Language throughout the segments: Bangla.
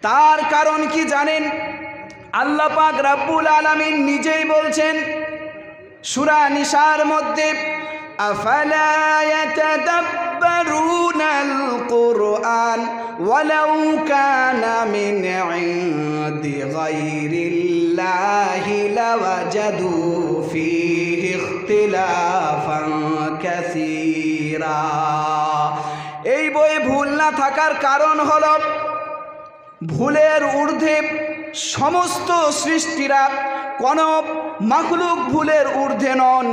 তার কারণ কি জানেন? আল্লাহ পাক রব্বুল আলামিন নিজেই বলছেন সূরা নিসার মধ্যে, আফালা ইয়াতাদাব্বারুনাল কুরআন ওয়ালাউ কানা মিন ইনদি গায়রিল্লাহি লাওয়াজাদু ফীহি ইখতিলাফান কাসীরা। এই বই ভুল না থাকার কারণ হলো ভুলের ঊর্ধ্বে সমস্ত সৃষ্টিরা, কোনো মাখলুক ভুলের ঊর্ধ্বে নন।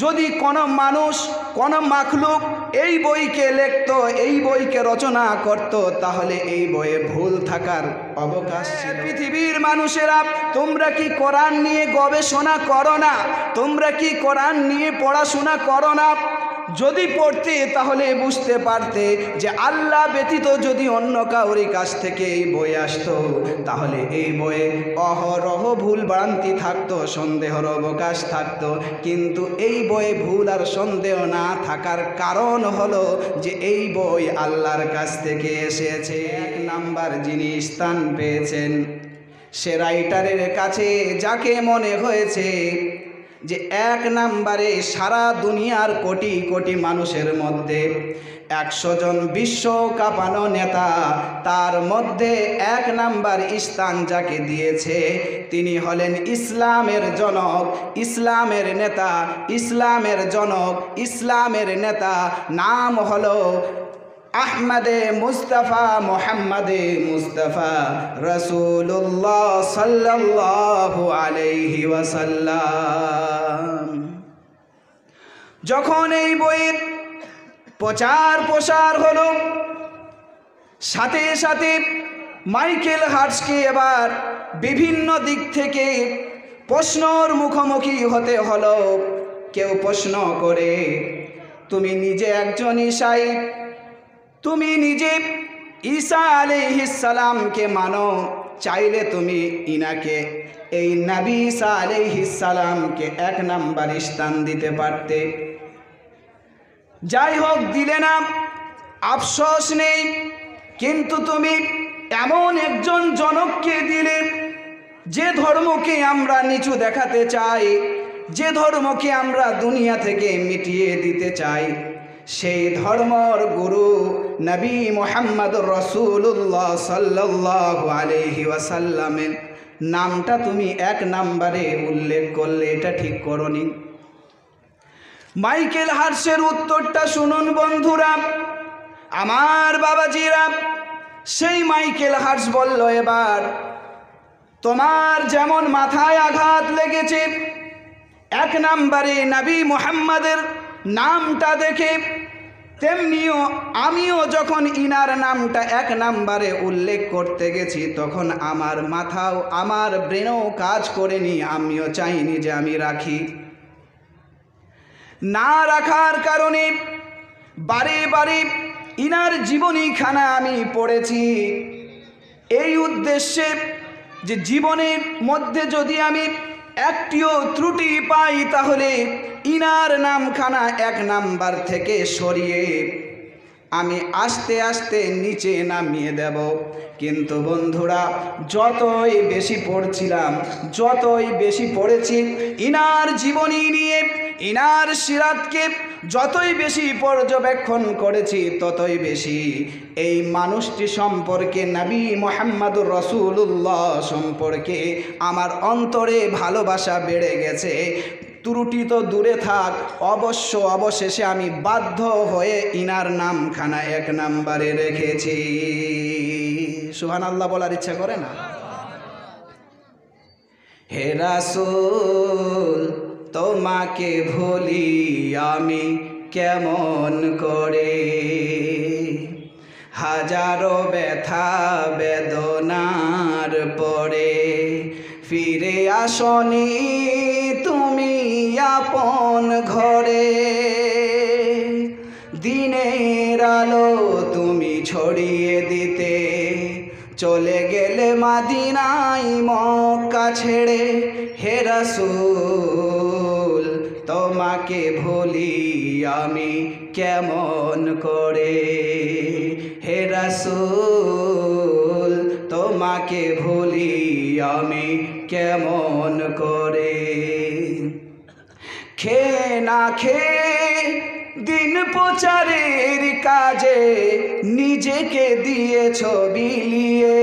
যদি কোনো মানুষ, কোনো মাখলুক এই বইকে লিখত, এই বইকে রচনা করত, তাহলে এই বইয়ে ভুল থাকার অবকাশ ছিল। পৃথিবীর মানুষেরা, তোমরা কি কোরআন নিয়ে গবেষণা করো না? তোমরা কি কোরআন নিয়ে পড়াশোনা করো না? যদি পড়তে তাহলে বুঝতে পারতে যে আল্লাহ ব্যতীত যদি অন্য কাউরি কাছ থেকে এই বই আসতো, তাহলে এই বইয়ে অহরহ ভুল ভ্রান্তি থাকতো, সন্দেহের অবকাশ থাকতো। কিন্তু এই বইয়ে ভুল আর সন্দেহ না থাকার কারণ হলো যে এই বই আল্লাহর কাছ থেকে এসেছে। এক নাম্বার যিনি স্থান পেয়েছেন, সে রাইটারের কাছে যাকে মনে হয়েছে যে এক নাম্বারে সারা দুনিয়ার কোটি কোটি মানুষের মধ্যে 100 জন বিশ্ব কাঁপানো নেতা, তার মধ্যে এক নাম্বার স্থান যাকে দিয়েছে তিনি হলেন ইসলামের জনক, ইসলামের নেতা, ইসলামের জনক, ইসলামের নেতা। নাম হলো আহমদে মুস্তাফা, মোহাম্মদে মুস্তাফা রাসূলুল্লাহ সাল্লাল্লাহু আলাইহি ওয়াসাল্লাম। যখন এই বইয়ের প্রচার প্রসার হলো, সাথে সাথে মাইকেল হার্টসকে এবার বিভিন্ন দিক থেকে প্রশ্নর মুখোমুখি হতে হলো। কেউ প্রশ্ন করে, তুমি নিজে একজন ঈসাই, তুমি নিজে ঈসা আলাইহিস সালামকে মানো, চাইলে তুমি ইনাকে, এই নবী ঈসা আলাইহিস সালামকে এক নাম্বার স্থান দিতে পারতে। যাই হোক, দিলে না, আফসোস নেই। কিন্তু তুমি এমন একজন জনককে দিলে যে ধর্মকে আমরা নিচু দেখাতে চাই, যে ধর্মকে আমরা দুনিয়া থেকে মিটিয়ে দিতে চাই, সেই ধর্মর গুরু নবী মুহাম্মদুর রাসূলুল্লাহ সাল্লাল্লাহু আলাইহি ওয়াসাল্লামের নামটা তুমি এক নাম্বারে উল্লেখ করলে, এটা ঠিক করনি। মাইকেল হার্টসের উত্তরটা শুনুন বন্ধুরা, আমার বাবাজিরা। সেই মাইকেল হার্টস বলল, এবার তোমার যেমন মাথায় আঘাত লেগেছে এক নাম্বারে নবী মুহাম্মাদের নামটা দেখে, তেমনিও আমিও যখন ইনার নামটা এক নাম্বারে উল্লেখ করতে গেছি, তখন আমার মাথাও, আমার ব্রেনও কাজ করেনি। আমিও চাইনি যে আমি রাখি। না রাখার কারণে বারে বারে ইনার জীবনীখানা আমি পড়েছি, এই উদ্দেশ্যে যে জীবনের মধ্যে যদি আমি একটিও ত্রুটি পাই, তাহলে ইনার নামখানা এক নাম্বার থেকে সরিয়ে আমি আস্তে আস্তে নিচে নামিয়ে দেব। কিন্তু বন্ধুরা, যতই বেশি পড়ছিলাম, যতই বেশি পড়েছি ইনার জীবনী নিয়ে, ইনার সিরাতকে যতই বেশি পর্যবেক্ষণ করেছি, ততই বেশি এই মানুষটি সম্পর্কে, নবী মুহাম্মদুর রাসূলুল্লাহ সম্পর্কে আমার অন্তরে ভালোবাসা বেড়ে গেছে। ত্রুটি তো দূরে থাক, অবশেষে আমি বাধ্য হয়ে ইনার নামখানা এক নাম্বারে রেখেছি। সুবহানাল্লাহ বলার ইচ্ছা করে না? হে রাসূল, তোমাকে ভুলি আমি কেমন করে, হাজারো ব্যথা বেদনার পরে ফিরে আসনি তুমি আপন ঘরে। দিনের আলো তুমি ছড়িয়ে দিতে চলে গেলে মদিনায় মক্কা ছেড়ে। হে রাসূল, তোমাকে ভুলি আমি কেমন করে। হে রাসূল, তোমাকে ভুলি আমি কেমন করে। খেয়ে না খেয়ে দিন প্রচারের কাজে নিজেকে দিয়েছ বিলিয়ে।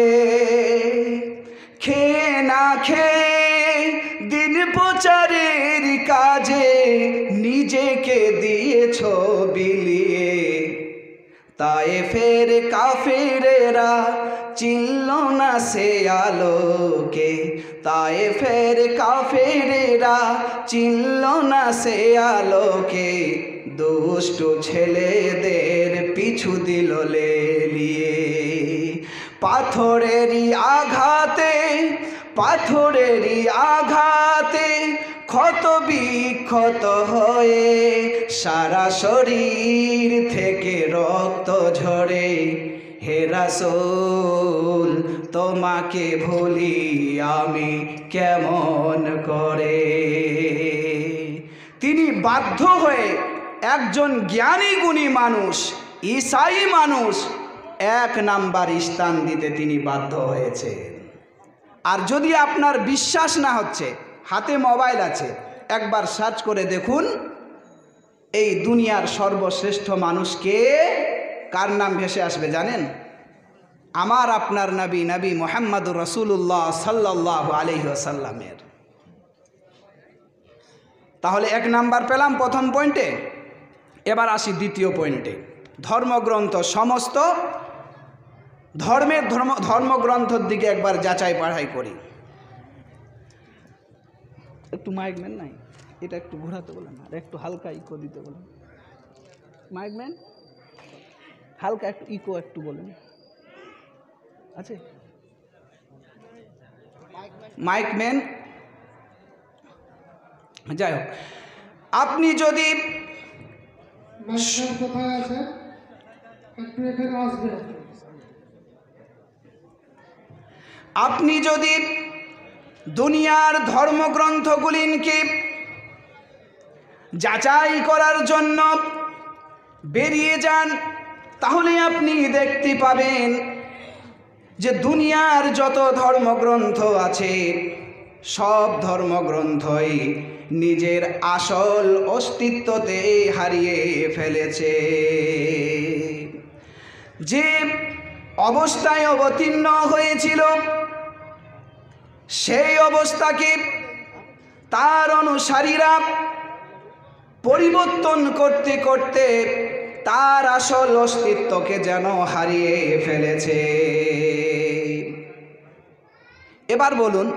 খেয়ে না খেয়ে দিন প্রচারের কাজে নিজেকে দিয়েছ বিলিয়ে। তায়েফের কাফিরেরা চিনল না সে আলোকে। তায়েফের কাফিরেরা চিনল না সে আলোকে। দুষ্টু ছেলেদের পিছু দিল লেলিয়ে। পাথরেরই আঘাতে পাথরেরই আঘাতে ক্ষত বিক্ষত হয়ে সারা শরীর থেকে রক্ত ঝরে। হে রাসূল তোমাকে ভুলি আমি কেমন করে। তিনি বাধ্য হয়ে একজন জ্ঞানী গুণী মানুষ, ঈসাই মানুষ, 1 নাম্বার স্থান দিতে তিনি বাধ্য হয়েছে। আর যদি আপনার বিশ্বাস না হচ্ছে, হাতে মোবাইল আছে, একবার সার্চ করে দেখুন এই দুনিয়ার সর্বশ্রেষ্ঠ মানুষকে। কার নাম ভেসে আসবে জানেন? আমার আপনার নবী, নবী মুহাম্মদুর রাসূলুল্লাহ সাল্লাল্লাহু আলাইহি ওয়াসাল্লামের। তাহলে 1 নাম্বার পেলাম প্রথম পয়েন্টে। এবার আসি দ্বিতীয় পয়েন্টে। ধর্মগ্রন্থ, সমস্ত ধর্মগ্রন্থের দিকে একবার যাচাই বাছাই করি। একটু মাইকম্যান নাই, এটা একটু ঘোরাতে বলেন, আর একটু হালকা ইকো দিতে বলেন। মাইকম্যান হালকা একটু ইকো একটু বলেন, আছে মাইকম্যান? যাই হোক, আপনি যদি কোথায় আছে একটু এখানে আসবে। আপনি যদি দুনিয়ার ধর্মগ্রন্থগুলিকে যাচাই করার জন্য বেরিয়ে যান, তাহলে আপনি দেখতে পাবেন যে দুনিয়ার যত ধর্মগ্রন্থ আছে সব ধর্মগ্রন্থই নিজের আসল অস্তিত্বতে হারিয়ে ফেলেছে। যে অবস্থায় অবতীর্ণ হয়েছিল সেই অবস্থাকে তার অনুসারীরা পরিবর্তন করতে করতে তার আসল অস্তিত্বকে যেন হারিয়ে ফেলেছে। এবার বলুন,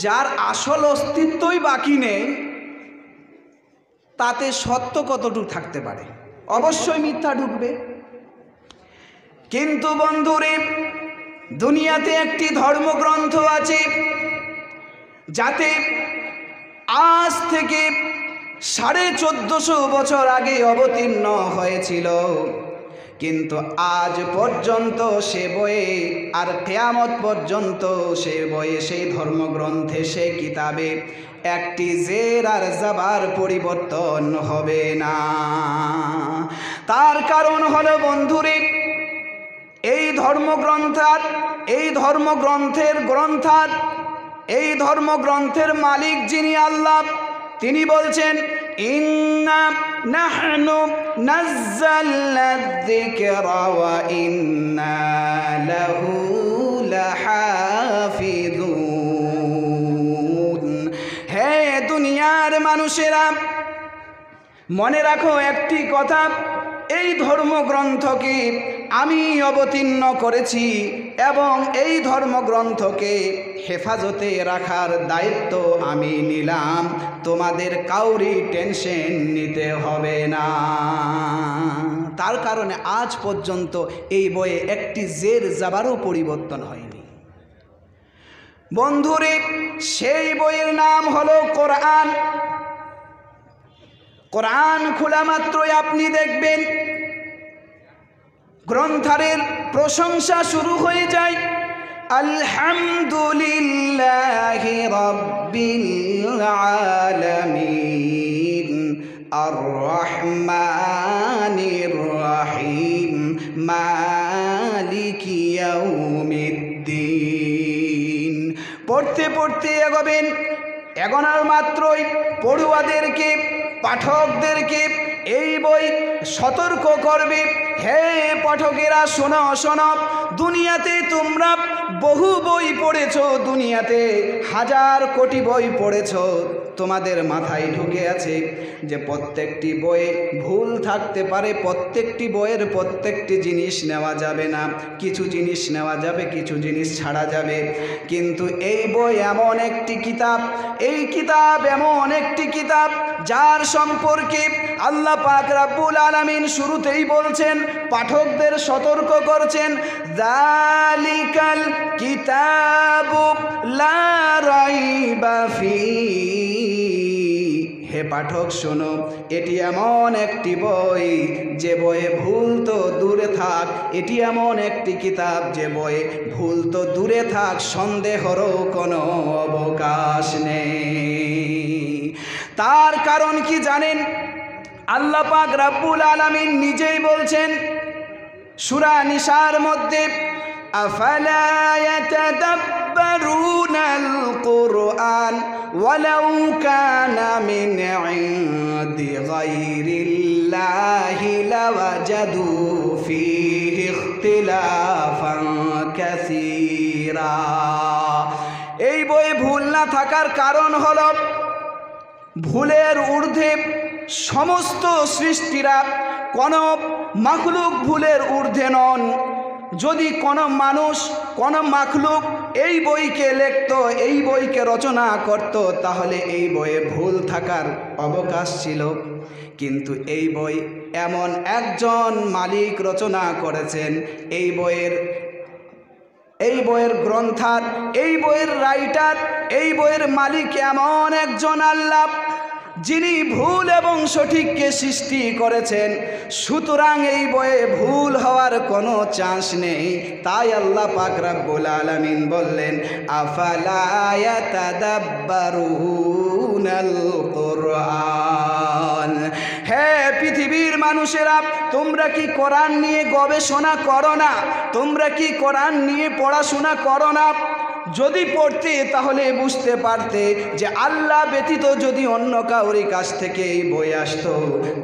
যার আসল অস্তিত্বই বাকি নেই তাতে সত্য কতটুকু থাকতে পারে? অবশ্যই মিথ্যা ঢুকবে। কিন্তু বন্ধুরে, দুনিয়াতে একটি ধর্মগ্রন্থ আছে যাতে আজ থেকে 1450 বছর আগে অবতীর্ণ হয়েছিল, কিন্তু আজ পর্যন্ত সে বইয়ে আর কিয়ামত পর্যন্ত সে বইয়ে, সেই ধর্মগ্রন্থে, সেই কিতাবে একটি জের আর জাবার পরিবর্তন হবে না। তার কারণ হলো বন্ধুরে, এই ধর্মগ্রন্থের মালিক যিনি আল্লাহ, তিনি বলছেন ইন্না নাহনু নাযালনা যিকরা ওয়া ইন্না লাহু লাহাফিজুন। হে দুনিয়ার মানুষেরা, মনে রাখো একটি কথা, এই ধর্মগ্রন্থকে আমি অবতীর্ণ করেছি এবং এই ধর্মগ্রন্থকে হেফাজতে রাখার দায়িত্ব আমি নিলাম। তোমাদের কাউরি টেনশন নিতে হবে না। তার কারণে আজ পর্যন্ত এই বইয়ে একটি জের জাবারও পরিবর্তন হয়নি। বন্ধুরে, সেই বইয়ের নাম হলো কোরআন। কোরআন খোলা মাত্রই আপনি দেখবেন গ্রন্থারের প্রশংসা শুরু হয়ে যায়। আলহামদুলিল্লাহি রাব্বিল আলামিন আর রহমানির রহিম মালিকি ইয়াউমিদ্দিন। পড়তে পড়তে এগোবেন। এগোনোর মাত্রই পড়ুয়াদেরকে, পাঠকদেরকে এই বই সতর্ক করবে, হে পাঠকেরা শোনো শোনো, দুনিয়াতে তোমরা বহু বই পড়েছো, দুনিয়াতে হাজার কোটি বই পড়েছো, তোমাদের মাথায় ঢুকে আছে যে প্রত্যেকটি বইয়ে ভুল থাকতে পারে, প্রত্যেকটি বইয়ের প্রত্যেকটি জিনিস নেওয়া যাবে না, কিছু জিনিস নেওয়া যাবে, কিছু জিনিস ছাড়া যাবে। কিন্তু এই বই এমন একটি কিতাব, এই কিতাব এমন একটি কিতাব যার সম্পর্কে আল্লাহ পাক রব্বুল আলামিন শুরুতেই বলছেন, পাঠকদের সতর্ক করছেন, যালিকাল কিতাবু লা রাইবা ফীহি। হে পাঠক শোনো, এটি এমন একটি বই যে বইয়ে ভুল তো দূরে থাক, এটি এমন একটি কিতাব যে বইয়ে ভুল তো দূরে থাক, সন্দেহেরও কোনো অবকাশ নেই। তার কারণ কি জানেন? আল্লাহ পাক রব্বুল আলামিন নিজেই বলছেন সূরা নিসার মধ্যে, আফালা ইয়াতাদাব্বারুনাল কুরআন ওয়ালাউ কানা মিন ইনদি গায়রিল্লাহি লাওয়াজাদু ফীহি ইখতিলাফান কাসীরা। এই বইয়ে ভুল না থাকার কারণ হলো ভুলের ঊর্ধ্বে সমস্ত সৃষ্টিরা, কোনো মাখলুক ভুলের ঊর্ধ্বে নন। যদি কোনো মানুষ, কোনো মাখলুক এই বইকে লিখত, এই বইকে রচনা করত, তাহলে এই বইয়ে ভুল থাকার অবকাশ ছিল। কিন্তু এই বই এমন একজন মালিক রচনা করেছেন, এই বইয়ের গ্রন্থার, এই বইয়ের রাইটার, এই বইয়ের মালিক এমন একজন আল্লাহ, যিনি ভুল এবং সঠিককে সৃষ্টি করেছেন। সুতরাং এই বইয়ে ভুল হওয়ার কোনো চান্স নেই। তাই আল্লাহ পাক রব্বুল আলামিন বললেন, আফালা ইয়াতাদাব্বারুনাল কুরআন। হে পৃথিবীর মানুষেরা, তোমরা কি কোরআন নিয়ে গবেষণা করো না? তোমরা কি কোরআন নিয়ে পড়াশোনা করো না? যদি পড়তে তাহলে বুঝতে পারতে যে আল্লাহ ব্যতীত যদি অন্য কাউরি কাছ থেকে এই বই আসতো,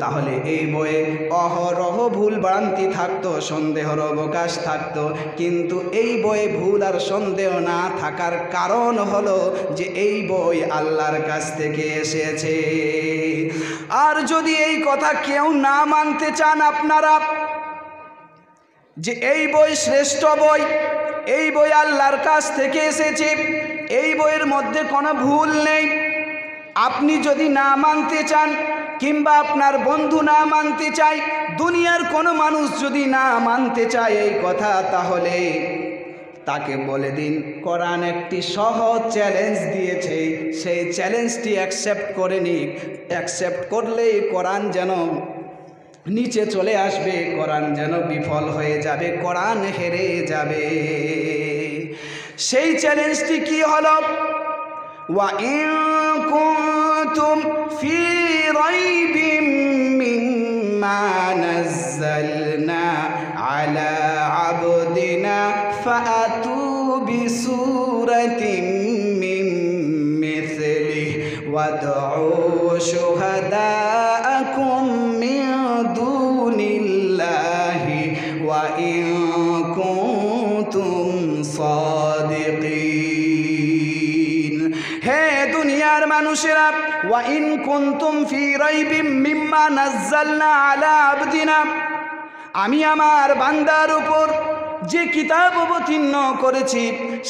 তাহলে এই বইয়ে অহরহ ভুল ভ্রান্তি থাকতো, সন্দেহের অবকাশ থাকতো। কিন্তু এই বইয়ে ভুল আর সন্দেহ না থাকার কারণ হলো যে এই বই আল্লাহর কাছ থেকে এসেছে। আর যদি এই কথা কেউ না মানতে চান আপনারা যে এই বই শ্রেষ্ঠ বই, এই বই আল্লাহর কাছ থেকে এসেছে, এই বইয়ের মধ্যে কোনো ভুল নেই, আপনি যদি না মানতে চান, কিংবা আপনার বন্ধু না মানতে চায়, দুনিয়ার কোনো মানুষ যদি না মানতে চায় এই কথা, তাহলে তাকে বলে দিন কোরআন একটি সহজ চ্যালেঞ্জ দিয়েছে, সেই চ্যালেঞ্জটি অ্যাকসেপ্ট করে নিক। অ্যাকসেপ্ট করলেই কোরআন যেন নিচে চলে আসবে, কোরআন যেন বিফল হয়ে যাবে, কোরআন হেরে যাবে। সেই চ্যালেঞ্জটি কি হলো? ওয়া ইন কুনতুম ফি রাইবিম মিম্মা নাযালনা আলা আবদিনা ফাআতু বিসূরাতিন মিন মিসলিহি ওয়াদউ শুহাদাআকুম মিন দুনিল্লাহি ওয়া ইন কুনতুম সাদিকিন। হে দুনিয়ার মানুষেরা, ওয়া ইন কুনতুম ফি রাইবিম মিম্মা নাযালনা আলা আবদিনা, আমি আমার বান্দার উপর যে কিতাব অবতীর্ণ করেছি,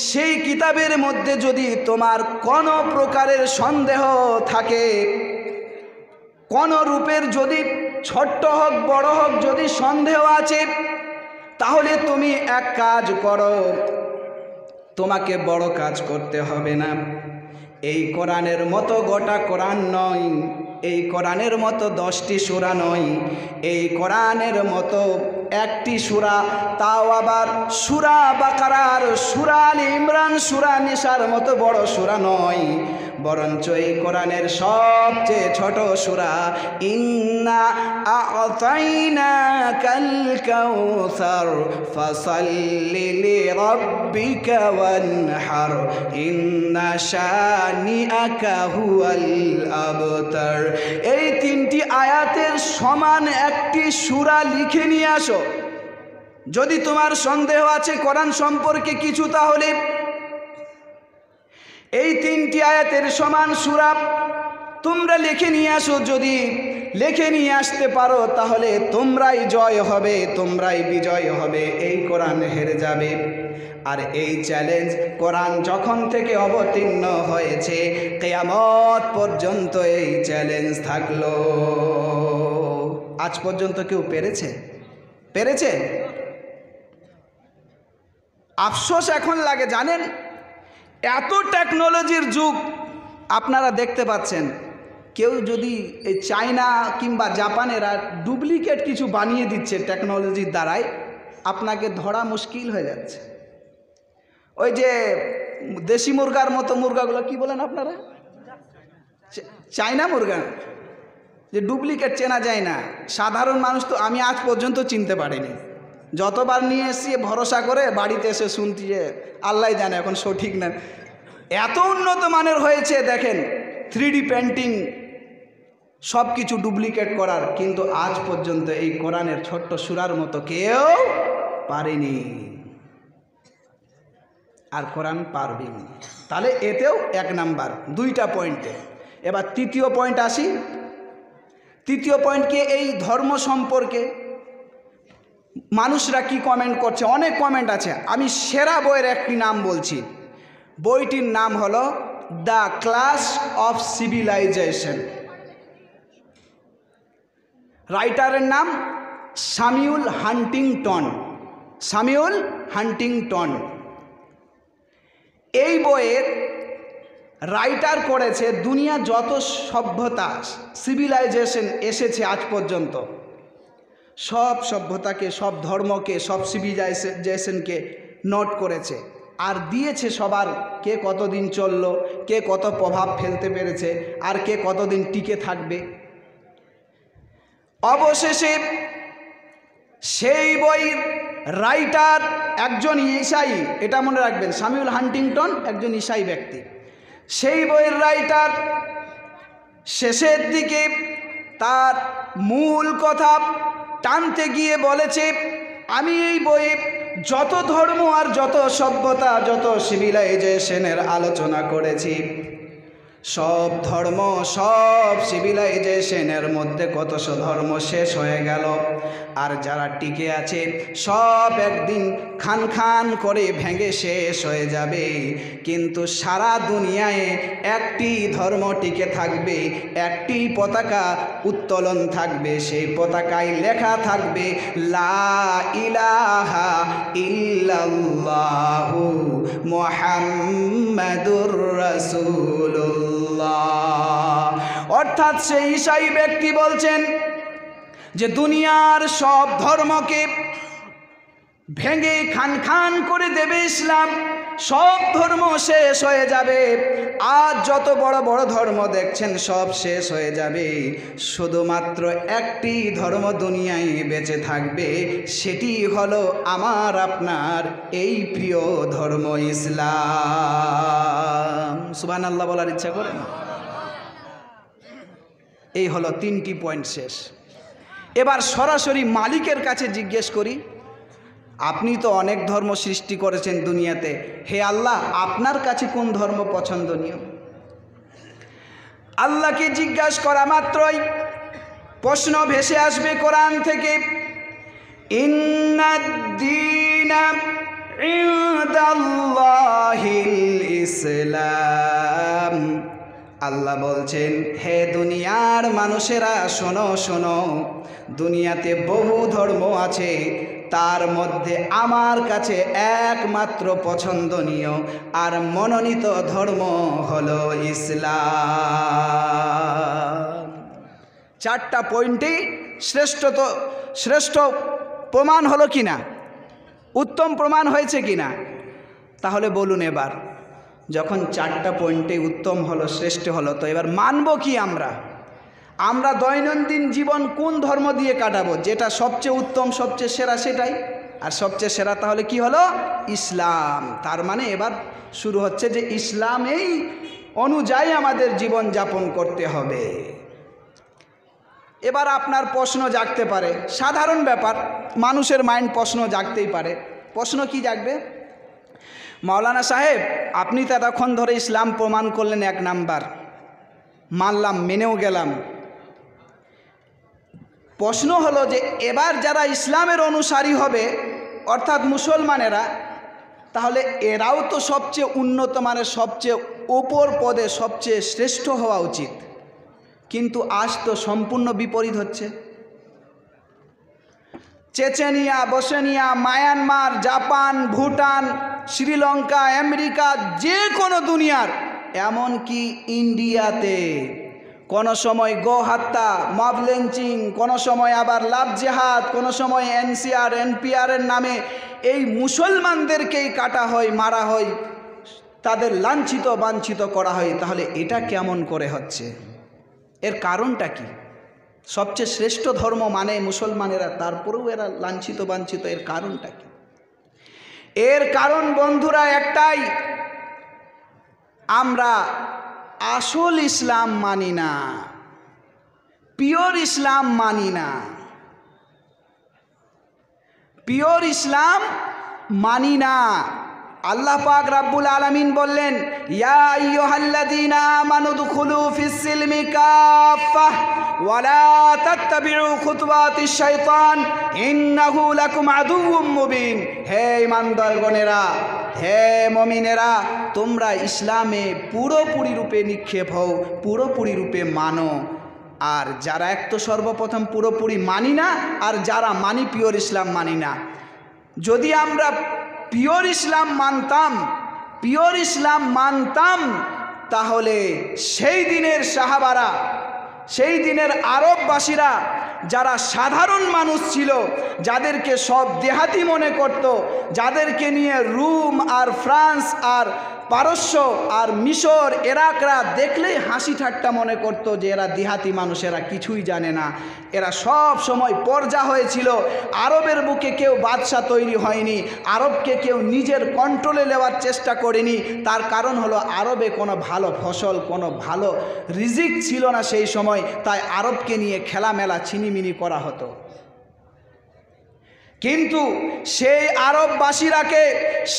সেই কিতাবের মধ্যে যদি তোমার কোনো প্রকারের সন্দেহ থাকে, কোন রূপের যদি ছোট্ট হোক বড় হোক যদি সন্দেহ আছে, তাহলে তুমি এক কাজ করো, তোমাকে বড় কাজ করতে হবে না। এই কোরআনের মতো গোটা কোরআন নয়, এই কোরআনের মতো 10টি সূরা নয়, এই কোরআনের মতো একটি সূরা, তাও আবার সূরা বাকারার, সূরা আল ইমরান, সূরা নিসার মতো বড় সূরা নয়, বরঞ্চ এই কোরআনের সবচেয়ে ছোট সূরা। ইন্না আ'তাইনাকাল কাউসার ফাসাল্লি লিরাব্বিকা ওয়ানহার ইন্না শানিআকা হুয়াল আবতার। এই তিনটি আয়াতের সমান একটি সূরা লিখে নিয়ে আসো। যদি তোমার সন্দেহ আছে কোরআন সম্পর্কে কিছু, তাহলে এই তিনটি আয়াতের সমান সূরা তোমরা লিখে নিয়ে আসো। যদি লিখে নিয়ে আসতে পারো তাহলে তোমরাই জয় হবে, তোমরাই বিজয় হবে, এই কোরআন হেরে যাবে। আর এই চ্যালেঞ্জ কোরআন যখন থেকে অবতীর্ণ হয়েছে কিয়ামত পর্যন্ত এই চ্যালেঞ্জ থাকলো। আজ পর্যন্ত কেউ পেরেছে? আফসোস এখন লাগে, জানেন, এত টেকনোলজির যুগ আপনারা দেখতে পাচ্ছেন, কেউ যদি এই চায়না কিংবা জাপানেরা ডুপ্লিকেট কিছু বানিয়ে দিচ্ছে টেকনোলজির দ্বারাই, আপনাকে ধরা মুশকিল হয়ে যাচ্ছে। ওই যে দেশি মুরগার মতো মুরগাগুলো কি বলেন আপনারা, চায়না মুরগা, যে ডুপ্লিকেট চেনা যায় না। সাধারণ মানুষ তো আমি আজ পর্যন্ত চিনতে পারিনি। যতবার নিয়ে এসছি ভরসা করে, বাড়িতে এসে শুনছি যে আল্লাহ জানে এখন সঠিক না। এত উন্নত মানের হয়েছে দেখেন, 3D পেন্টিং, সব কিছু ডুপ্লিকেট করার, কিন্তু আজ পর্যন্ত এই কোরআনের ছোট্ট সূরার মতো কেউ পারেনি, আর কোরআন পারবে না। তাহলে এতেও 1 নাম্বার, 2টা পয়েন্টে। এবার তৃতীয় পয়েন্ট আসি। তৃতীয় পয়েন্টকে এই ধর্ম সম্পর্কে মানুষরা কি কমেন্ট করছে, অনেক কমেন্ট আছে। আমি সেরা বইয়ের একটি নাম বলছি। বইটির নাম হলো দ্য ক্লাস অফ সিভিলাইজেশন। রাইটারের নাম স্যামুয়েল হান্টিংটন। এই বইয়ের রাইটার করেছে দুনিয়া যত সভ্যতা সিভিলাইজেশন এসেছে আজ পর্যন্ত, সব সভ্যতাকে, সব ধর্মকে, সব সিভিলাইজেশনকে নোট করেছে আর দিয়েছে সবার, কে কতদিন চলল, কে কত প্রভাব ফেলতে পেরেছে, আর কে কতদিন টিকে থাকবে। অবশেষে সেই বইয়ের রাইটার একজন ঈসাই, এটা মনে রাখবেন, স্যামুয়েল হান্টিংটন একজন ঈসাই ব্যক্তি। সেই বইয়ের রাইটার শেষের দিকে তার মূল কথা টানতে গিয়ে বলেছে, আমি এই বইয়ে যত ধর্ম আর যত সভ্যতা, যত সিভিলাইজেশনের আলোচনা করেছি, সব ধর্ম, সব সিভিলাইজেশনের মধ্যে কতশো ধর্ম শেষ হয়ে গেল, আর যারা টিকে আছে সব একদিন খান খান করে ভেঙে শেষ হয়ে যাবে। কিন্তু সারা দুনিয়ায় একটি ধর্ম টিকে থাকবে, একটি পতাকা উত্তোলন থাকবে, সেই পতাকায় লেখা থাকবে লা ইলাহা ইল্লাল্লাহু মুহাম্মাদুর রাসূলুল্লাহ। অর্থাৎ সেই ঈসাই ব্যক্তি বলছেন যে দুনিয়ার সব ধর্মকে ভেঙে খান খান করে দেবে ইসলাম, সব ধর্ম শেষ হয়ে যাবে। আজ যত বড় বড় ধর্ম দেখছেন সব শেষ হয়ে যাবে, শুধুমাত্র একটি ধর্ম দুনিয়ায় বেঁচে থাকবে, সেটি হলো আমার আপনার এই প্রিয় ধর্ম ইসলাম। সুবহানাল্লাহ বলার ইচ্ছা করেন? এই হলো 3টি পয়েন্ট শেষ। এবার সরাসরি মালিকের কাছে জিজ্ঞেস করি, আপনি তো অনেক ধর্ম সৃষ্টি করেছেন দুনিয়াতে, হে আল্লাহ আপনার কাছে কোন ধর্ম পছন্দনীয়? আল্লাহকে জিজ্ঞাসা করা মাত্রই প্রশ্ন ভেসে আসবে কোরআন থেকে, ইন্নাদ-দীনা ইনদাল্লাহিল ইসলাম। আল্লাহ বলছেন, হে দুনিয়ার মানুষেরা শোনো শোনো, দুনিয়াতে বহু ধর্ম আছে, তার মধ্যে আমার কাছে একমাত্র পছন্দনীয় আর মনোনীত ধর্ম হলো ইসলাম। 4টা পয়েন্টেই শ্রেষ্ঠ প্রমাণ হলো কিনা, উত্তম প্রমাণ হয়েছে কিনা? তাহলে বলুন এবার যখন 4টা পয়েন্টে উত্তম হলো, শ্রেষ্ঠ হলো, তো এবার মানব কি আমরা দৈনন্দিন জীবন কোন ধর্ম দিয়ে কাটাবো? যেটা সবচেয়ে উত্তম, সবচেয়ে সেরা সেটাই। আর সবচেয়ে সেরা তাহলে কি হলো? ইসলাম। তার মানে এবার শুরু হচ্ছে যে ইসলামেই অনুযায়ী আমাদের জীবন যাপন করতে হবে। এবার আপনার প্রশ্ন জাগতে পারে, সাধারণ ব্যাপার, মানুষের মাইন্ড প্রশ্ন জাগতেই পারে। প্রশ্ন কি জাগবে? মাওলানা সাহেব, আপনি তো এতক্ষণ ধরে ইসলাম প্রমাণ করলেন 1 নাম্বার, মানলাম, মেনেও গেলাম। প্রশ্ন হলো যে এবার যারা ইসলামের অনুসারী হবে, অর্থাৎ মুসলমানেরা, তাহলে এরাও তো সবচেয়ে উন্নত মানের, সবচেয়ে ওপর পদে, সবচেয়ে শ্রেষ্ঠ হওয়া উচিত। কিন্তু আজ তো সম্পূর্ণ বিপরীত হচ্ছে। Chechnya, Bosnia, Myanmar, Japan, Bhutan, Sri Lanka, America, যে কোনো দুনিয়ার, এমনকি ইন্ডিয়াতে কোনো সময় গো হত্যা, মব লিঞ্চিং, কোনো সময় আবার লাভ জেহাদ, কোনো সময় এনসিআর, এনপিআরের নামে এই মুসলমানদেরকেই কাটা হয়, মারা হয়, তাদের লাঞ্ছিত বাঞ্ছিত করা হয়। তাহলে এটা কেমন করে হচ্ছে? এর কারণটা কি? সবচেয়ে শ্রেষ্ঠ ধর্ম মানে মুসলমানেরা, তারপরেও এরা লাঞ্ছিত বাঞ্ছিত, এর কারণটা কি? এর কারণ বন্ধুরা একটাই, আমরা আসল ইসলাম মানি না, পিওর ইসলাম মানি না, পিওর ইসলাম মানি না। আল্লাহ পাক রাব্বুল আলামিন বললেন, ইয়া আইয়ুহাল্লাযীনা আমানু দুখুলু ফিস-সিলমি কাফাহ ওয়া লা তাত্তাবিউ খুতুওয়াতিশ শাইতান ইন্নাহু লাকুম আদুউম মুবিন। হে ঈমানদারগণেরা, হে মুমিনেরা, তোমরা ইসলামে পুরোপুরি রূপে নিক্ষেপ হও, পুরোপুরি রূপে মানো। আর যারা এক তো সর্বপ্রথম পুরোপুরি মানি না, আর যারা মানি পিওর ইসলাম মানি না। যদি আমরা পিওর ইসলাম মানতাম, পিওর ইসলাম মানতাম, তাহলে সেই দিনের সাহাবারা, সেই দিনের আরববাসীরা, যারা সাধারণ মানুষ ছিল, যাদেরকে সব দেহাতি মনে করত, যাদেরকে নিয়ে রোম আর ফ্রান্স আর পারস্য আর মিশর, ইরাকরা দেখলেই হাসি ঠাট্টা মনে করত যে এরা দেহাতি মানুষ, এরা কিছুই জানে না, এরা সব সময় পর্জা হয়েছিল। আরবের বুকে কেউ বাদশা তৈরি হয়নি, আরবকে কেউ নিজের কন্ট্রোলে নেওয়ার চেষ্টা করেনি। তার কারণ হলো আরবে কোনো ভালো ফসল, কোনো ভালো রিজিক ছিল না সেই সময়, তাই আরবকে নিয়ে খেলামেলা ছিনিমিনি করা হতো। কিন্তু সেই আরববাসীরাকে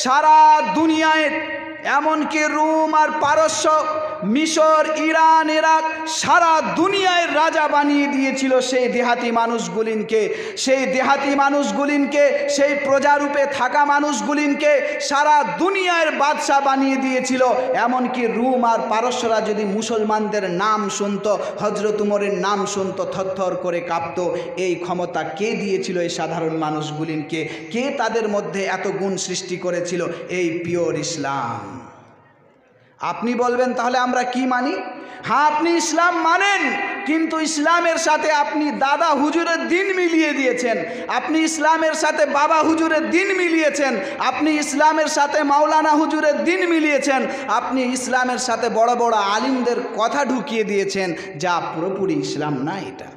সারা দুনিয়ায়, এমনকি রোম আর পারস্য, মিশর, ইরান, ইরাক, সারা দুনিয়ায় রাজা বানিয়ে দিয়েছিল সেই দেহাতি মানুষগুলিনকে। সেই দেহাতি মানুষগুলিনকে, সেই প্রজারূপে থাকা মানুষগুলিনকে সারা দুনিয়ার বাদশা বানিয়ে দিয়েছিল। এমনকি রোম আর পারস্যরা যদি মুসলমানদের নাম শুনত, হজরত উমরের নাম শুনত, থরথর করে কাঁপত। এই ক্ষমতা কে দিয়েছিল এই সাধারণ মানুষগুলিনকে? কে তাদের মধ্যে এত গুণ সৃষ্টি করেছিল? এই পিওর ইসলাম। আপনি বলবেন তাহলে আমরা কি মানি? হ্যাঁ, আপনি ইসলাম মানেন, কিন্তু ইসলামের সাথে আপনি দাদা হুজুরের দিন মিলিয়ে দিয়েছেন, আপনি ইসলামের সাথে বাবা হুজুরের দিন মিলিয়েছেন, আপনি ইসলামের সাথে মাওলানা হুজুরের দিন মিলিয়েছেন, আপনি ইসলামের সাথে বড় বড় আলিমদের কথা ঢুকিয়ে দিয়েছেন, যা পুরোপুরি ইসলাম না। এটা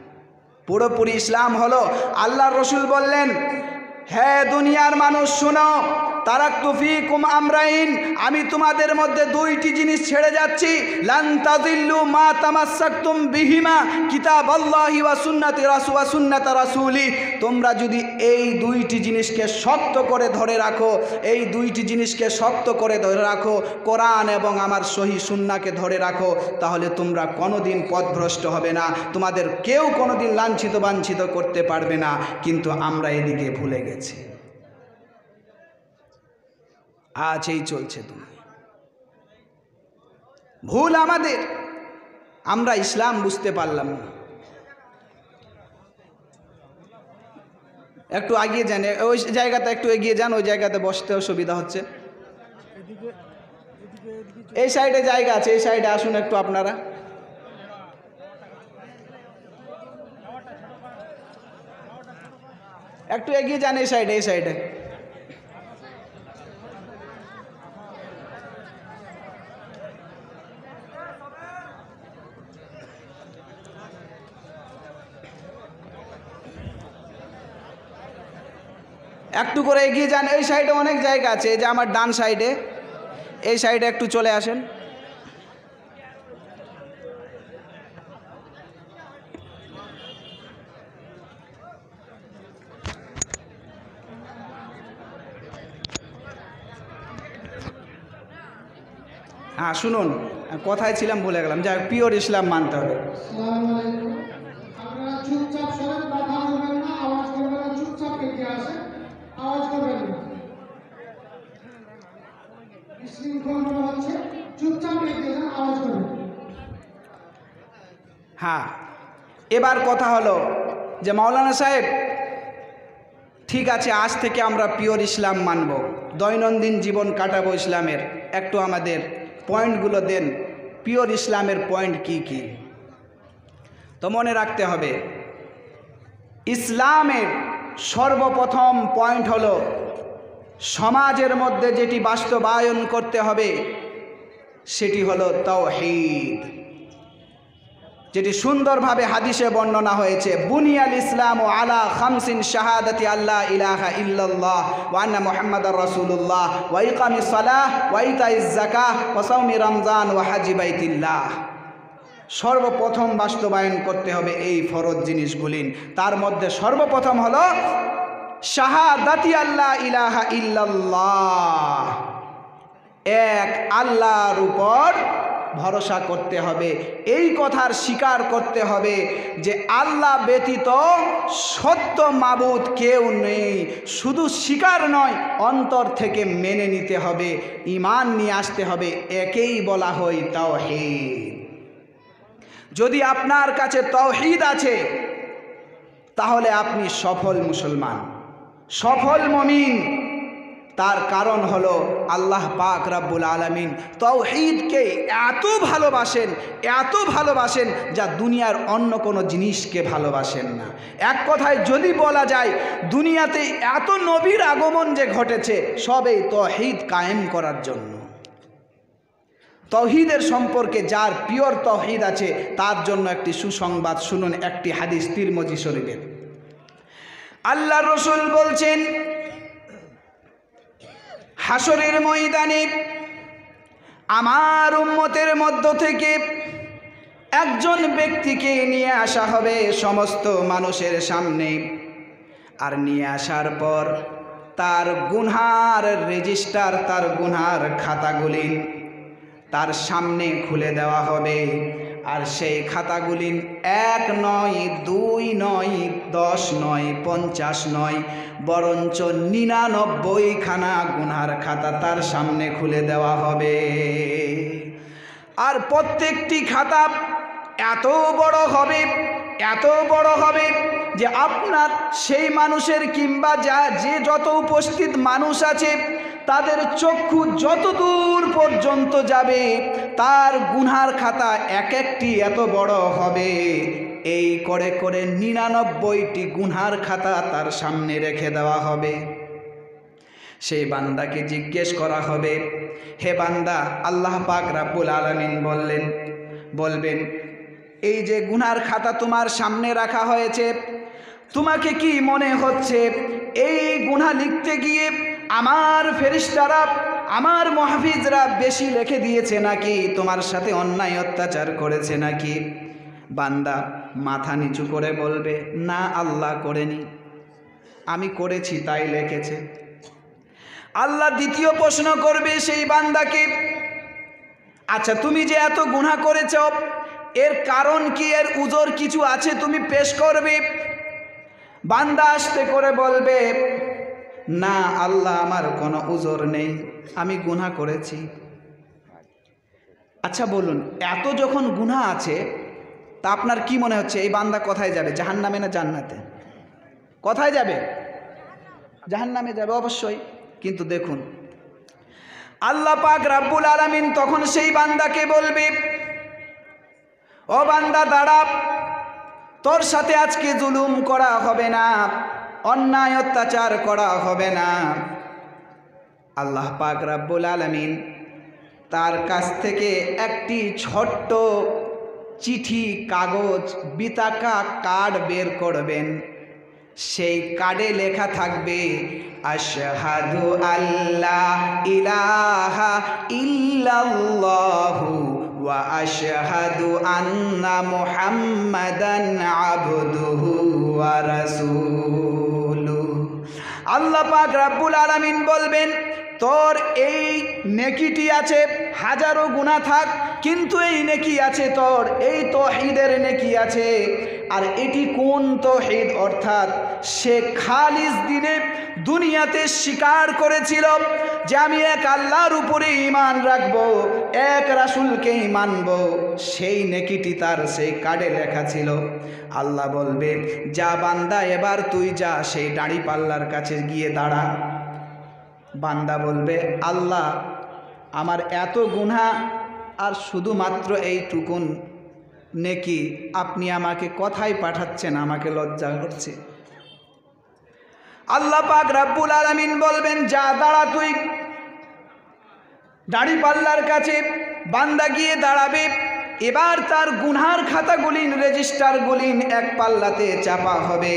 পুরোপুরি ইসলাম হলো, আল্লাহর রসুল বললেন, হে দুনিয়ার মানুষ শুনো, তারাকতু ফীকুম আমরাইন, আমি তোমাদের মধ্যে 2টি জিনিস ছেড়ে যাচ্ছি, লান তাযিল্লু মা তামাসসাকতুম বিহিমা কিতাবাল্লাহি ওয়া সুন্নাতি রাসূলি। তোমরা যদি এই 2টি জিনিসকে শক্ত করে ধরে রাখো, এই 2টি জিনিসকে শক্ত করে ধরে রাখো, কোরআন এবং আমার সহি সুন্নাহকে ধরে রাখো, তাহলে তোমরা কোনোদিন পথভ্রষ্ট হবে না, তোমাদের কেউ কোনোদিন লাঞ্ছিত বাঞ্ছিত করতে পারবে না। কিন্তু আমরা এদিকে ভুলে গেছি, আজ এই চলছে দুনিয়া। ভুল আমাদের, আমরা ইসলাম বুঝতে পারলাম না। একটু এগিয়ে যান, ওই জায়গাতে একটু এগিয়ে যান, ওই জায়গাতে বসতে অসুবিধা হচ্ছে। এই সাইডে জায়গা আছে, এই সাইডে আসুন একটু আপনারা। একটু এগিয়ে যান এই সাইডে, এই সাইডে। একটু করে এগিয়ে যান। এই সাইডে অনেক জায়গা আছে, এই যে আমার ডান সাইডে, এই সাইডে একটু চলে আসেন। হ্যাঁ শুনুন, কোথায় ছিলাম ভুলে গেলাম। যাই হোক, পিওর ইসলাম মানতে হবে। আসসালামু আলাইকুম। আপনারা চুপচাপ সরেন, কথা বলবেন না, আওয়াজ করবেন না, চুপচাপ এগিয়ে আসেন, আওয়াজ করবেন না। বিশৃঙ্খল মনে হচ্ছে, চুপচাপ এগিয়ে যান, আওয়াজ করবেন। হ্যাঁ, এবার কথা হলো যে মাওলানা সাহেব, ঠিক আছে, আজ থেকে আমরা পিওর ইসলাম মানব, দৈনন্দিন জীবন কাটাবো ইসলামের, একটু আমাদের পয়েন্টগুলো দেন, পিওর ইসলামের পয়েন্ট কি কি। তো মনে রাখতে হবে, ইসলামের সর্বপ্রথম পয়েন্ট হলো সমাজের মধ্যে যেটি বাস্তবায়ন করতে হবে সেটি হলো তাওহীদ, যেটি সুন্দরভাবে হাদিসে বর্ণনা হয়েছে। বুনিয়াল ইসলাম ও আলা খামসিন শাহাদাতি আল্লাহ ইলাহা ইল্লাল্লাহ ওয়া আন্না মুহাম্মাদার রাসূলুল্লাহ ওয়া ইকামিস সালাহ ওয়া ইতাইজ যাকাহ ওয়া সাওমি রমজান ওয়া হাজ্জি বাইতিল্লাহ। সর্বপ্রথম বাস্তবায়ন করতে হবে এই ফরজ জিনিসগুলি। তার মধ্যে সর্বপ্রথম হলো শাহাদাতি আল্লাহ ইলাহা ইল্লাল্লাহ, এক আল্লাহর উপর ভরসা করতে হবে, এই কথার স্বীকার করতে হবে যে আল্লাহ ব্যতীত সত্য মাবুদ কেউ নেই। শুধু স্বীকার নয়, অন্তর থেকে মেনে নিতে হবে, ঈমান নিয়ে আসতে হবে। একেই বলা হয় তাওহীদ। যদি আপনার কাছে তাওহীদ আছে তাহলে আপনি সফল মুসলমান, সফল মুমিন। তার কারণ হলো আল্লাহ পাক রব্বুল আলামিন তাওহীদকে এত ভালোবাসেন, এত ভালোবাসেন যা দুনিয়ার অন্য কোনো জিনিসকে ভালোবাসেন না। এক কথায় যদি বলা যায়, দুনিয়াতে এত নবীর আগমন যে ঘটেছে সবই তাওহীদ কায়েম করার জন্য। তাওহীদের সম্পর্কে যার পিওর তাওহীদ আছে তার জন্য একটি সুসংবাদ শুনুন, একটি হাদিস তিরমিজি শরীফের। আল্লাহর রাসূল বলছেন, হাসরের ময়দানে আমার উম্মতের মধ্য থেকে একজন ব্যক্তিকে নিয়ে আসা হবে সমস্ত মানুষের সামনে, আর নিয়ে আসার পর তার গুনহার রেজিস্টার, তার গুনহার খাতাগুলি তার সামনে খুলে দেওয়া হবে। আর সেই খাতাগুলি 1 নয়, 2 নয়, 10 নয়, 50 নয়, বরঞ্চ 99খানা গুনহার খাতা তার সামনে খুলে দেওয়া হবে। আর প্রত্যেকটি খাতা এত বড় হবে, এত বড় হবে যে আপনার সেই মানুষের কিংবা যে যত উপস্থিত মানুষ আছে তাদের চক্ষু যত দূর পর্যন্ত যাবে তার গুনহার খাতা এক একটি এত বড় হবে। এই করে করে 99টি গুনহার খাতা তার সামনে রেখে দেওয়া হবে। সেই বান্দাকে জিজ্ঞেস করা হবে, হে বান্দা, আল্লাহ পাক রব্বুল আলামিন বলবেন, এই যে গুনহার খাতা তোমার সামনে রাখা হয়েছে, তোমাকে কি মনে হচ্ছে এই গুনহা লিখতে গিয়ে আমার ফেরেশতারা, আমার মুহাফিজরা বেশি লিখে দিয়েছে নাকি তোমার সাথে অন্যায় অত্যাচার করেছে নাকি? বান্দা মাথা নিচু করে বলবে, না আল্লাহ করেনি, আমি করেছি তাই লিখেছে। আল্লাহ দ্বিতীয় প্রশ্ন করবে সেই বান্দাকে, আচ্ছা তুমি যে এত গুনাহ করেছ এর কারণ কি, এর উজর কিছু আছে তুমি পেশ করবে? বান্দা আস্তে করে বলবে, না আল্লাহ আমার কোনো উজর নেই, আমি গুনাহ করেছি। আচ্ছা বলুন, এত যখন গুনাহ আছে তা আপনার কি মনে হচ্ছে এই বান্দা কোথায় যাবে, জাহান্নামে না জান্নাতে? কোথায় যাবে? জাহান্নামে যাবে অবশ্যই। কিন্তু দেখুন আল্লাহ পাক রব্বুল আলামিন তখন সেই বান্দাকে বলবে, ও বান্দা দাঁড়া, তোর সাথে আজকে জুলুম করা হবে না, অন্যায় অত্যাচার করা হবে না। আল্লাহ পাক রব্বুল আলামিন তার কাছ থেকে একটি ছোট্ট চিঠি, কাগজ, বিতাকা কার্ড বের করবেন। সেই কার্ডে লেখা থাকবে আশহাদু আল্লা ইলাহা ইল্লাল্লাহু ওয়া আশহাদু আন্না মুহাম্মাদান আবদুহু ওয়া রাসূলুহু। আল্লাহ পাক রব্বুল আলামিন বলবেন, তোর এই নেকিটি আছে, হাজারো গুনাহ থাক, কিন্তু এই নেকি আছে তোর, এই তৌহিদের নেকি আছে। আর এটি কোন তৌহিদ? অর্থাৎ সে খালিস দিনে দুনিয়াতে স্বীকার করেছিল যে আমি এক আল্লাহর উপরে ঈমান রাখব, এক রাসূলকে মানব। সেই নেকিটি তার সেই কার্ডে লেখা ছিল। আল্লাহ বলবে, যা বান্দা, এবার তুই যা সেই দাঁড়িপাল্লার কাছে গিয়ে দাঁড়া। বান্দা বলবে, আল্লাহ আমার এত গুনাহ আর শুধুমাত্র এইটুকুন নেকি, আপনি আমাকে কথাই পাঠাচ্ছেন, আমাকে লজ্জা করছে। আল্লাহ পাক রব্বুল আলামিন বলবেন, যা দাঁড়া তুই দাড়িপাল্লার কাছে। বান্দা গিয়ে দাঁড়াবে। এবার তার গুনহার খাতাগুলি, রেজিস্টারগুলি এক পাল্লাতে চাপা হবে।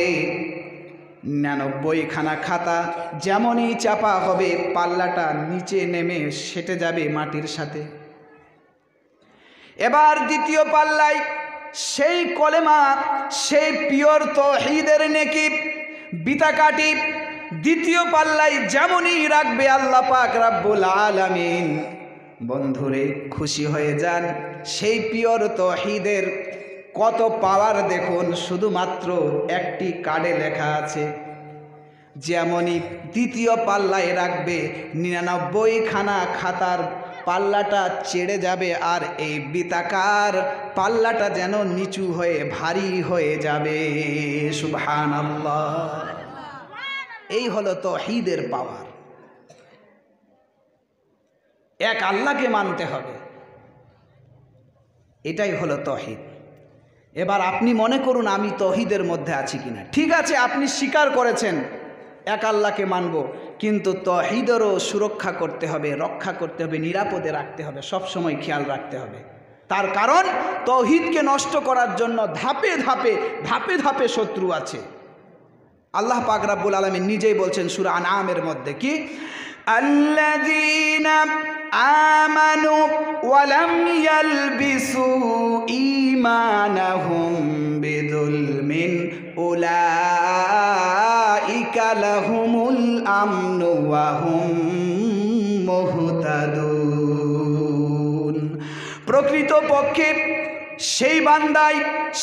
99খানা খাতা যেমনই চাপা হবে, পাল্লাটা নিচে নেমে সেটে যাবে মাটির সাথে। এবার দ্বিতীয় পাল্লায় সেই কলেমা, সেই পিওর তৌহিদের নেকি বিতাকাটি দ্বিতীয় পাল্লায় যেমনই রাখবে আল্লাহ পাক রব্বুল আলামিন। বন্ধুরে, খুশি হয়ে যান, সেই পিওর তৌহিদের কত পাওয়ার দেখুন, শুধুমাত্র একটি কার্ডে লেখা আছে। যেমনই দ্বিতীয় পাল্লায় রাখবে, 99খানা খাতার পাল্লাটা ছেড়ে যাবে, আর এই বৃত্তাকার পাল্লাটা যেন নিচু হয়ে ভারী হয়ে যাবে। সুবহানাল্লাহ। এই হলো তৌহিদের পাওয়ার। এক আল্লাহকে মানতে হবে, এটাই হলো তৌহিদ। এবার আপনি মনে করুন আমি তৌহিদের মধ্যে আছি কিনা। ঠিক আছে, আপনি স্বীকার করেছেন এক আল্লাহকে মানব, কিন্তু তৌহিদেরও সুরক্ষা করতে হবে, রক্ষা করতে হবে, নিরাপদে রাখতে হবে, সব সময় খেয়াল রাখতে হবে। তার কারণ তৌহিদকে নষ্ট করার জন্য ধাপে ধাপে ধাপে ধাপে শত্রু আছে। আল্লাহ পাক রব্বুল আলামিন নিজেই বলছেন সূরা আনআমের মধ্যে, কি আল্লাযীনা আমানু ওয়া লাম ইয়ালবিসু ঈমানাহুম বিযুলমিন উলাইকা লাহুমুল আমনু ওয়া হুম মুহতাদুন। প্রকৃতপক্ষে সেই বান্দাই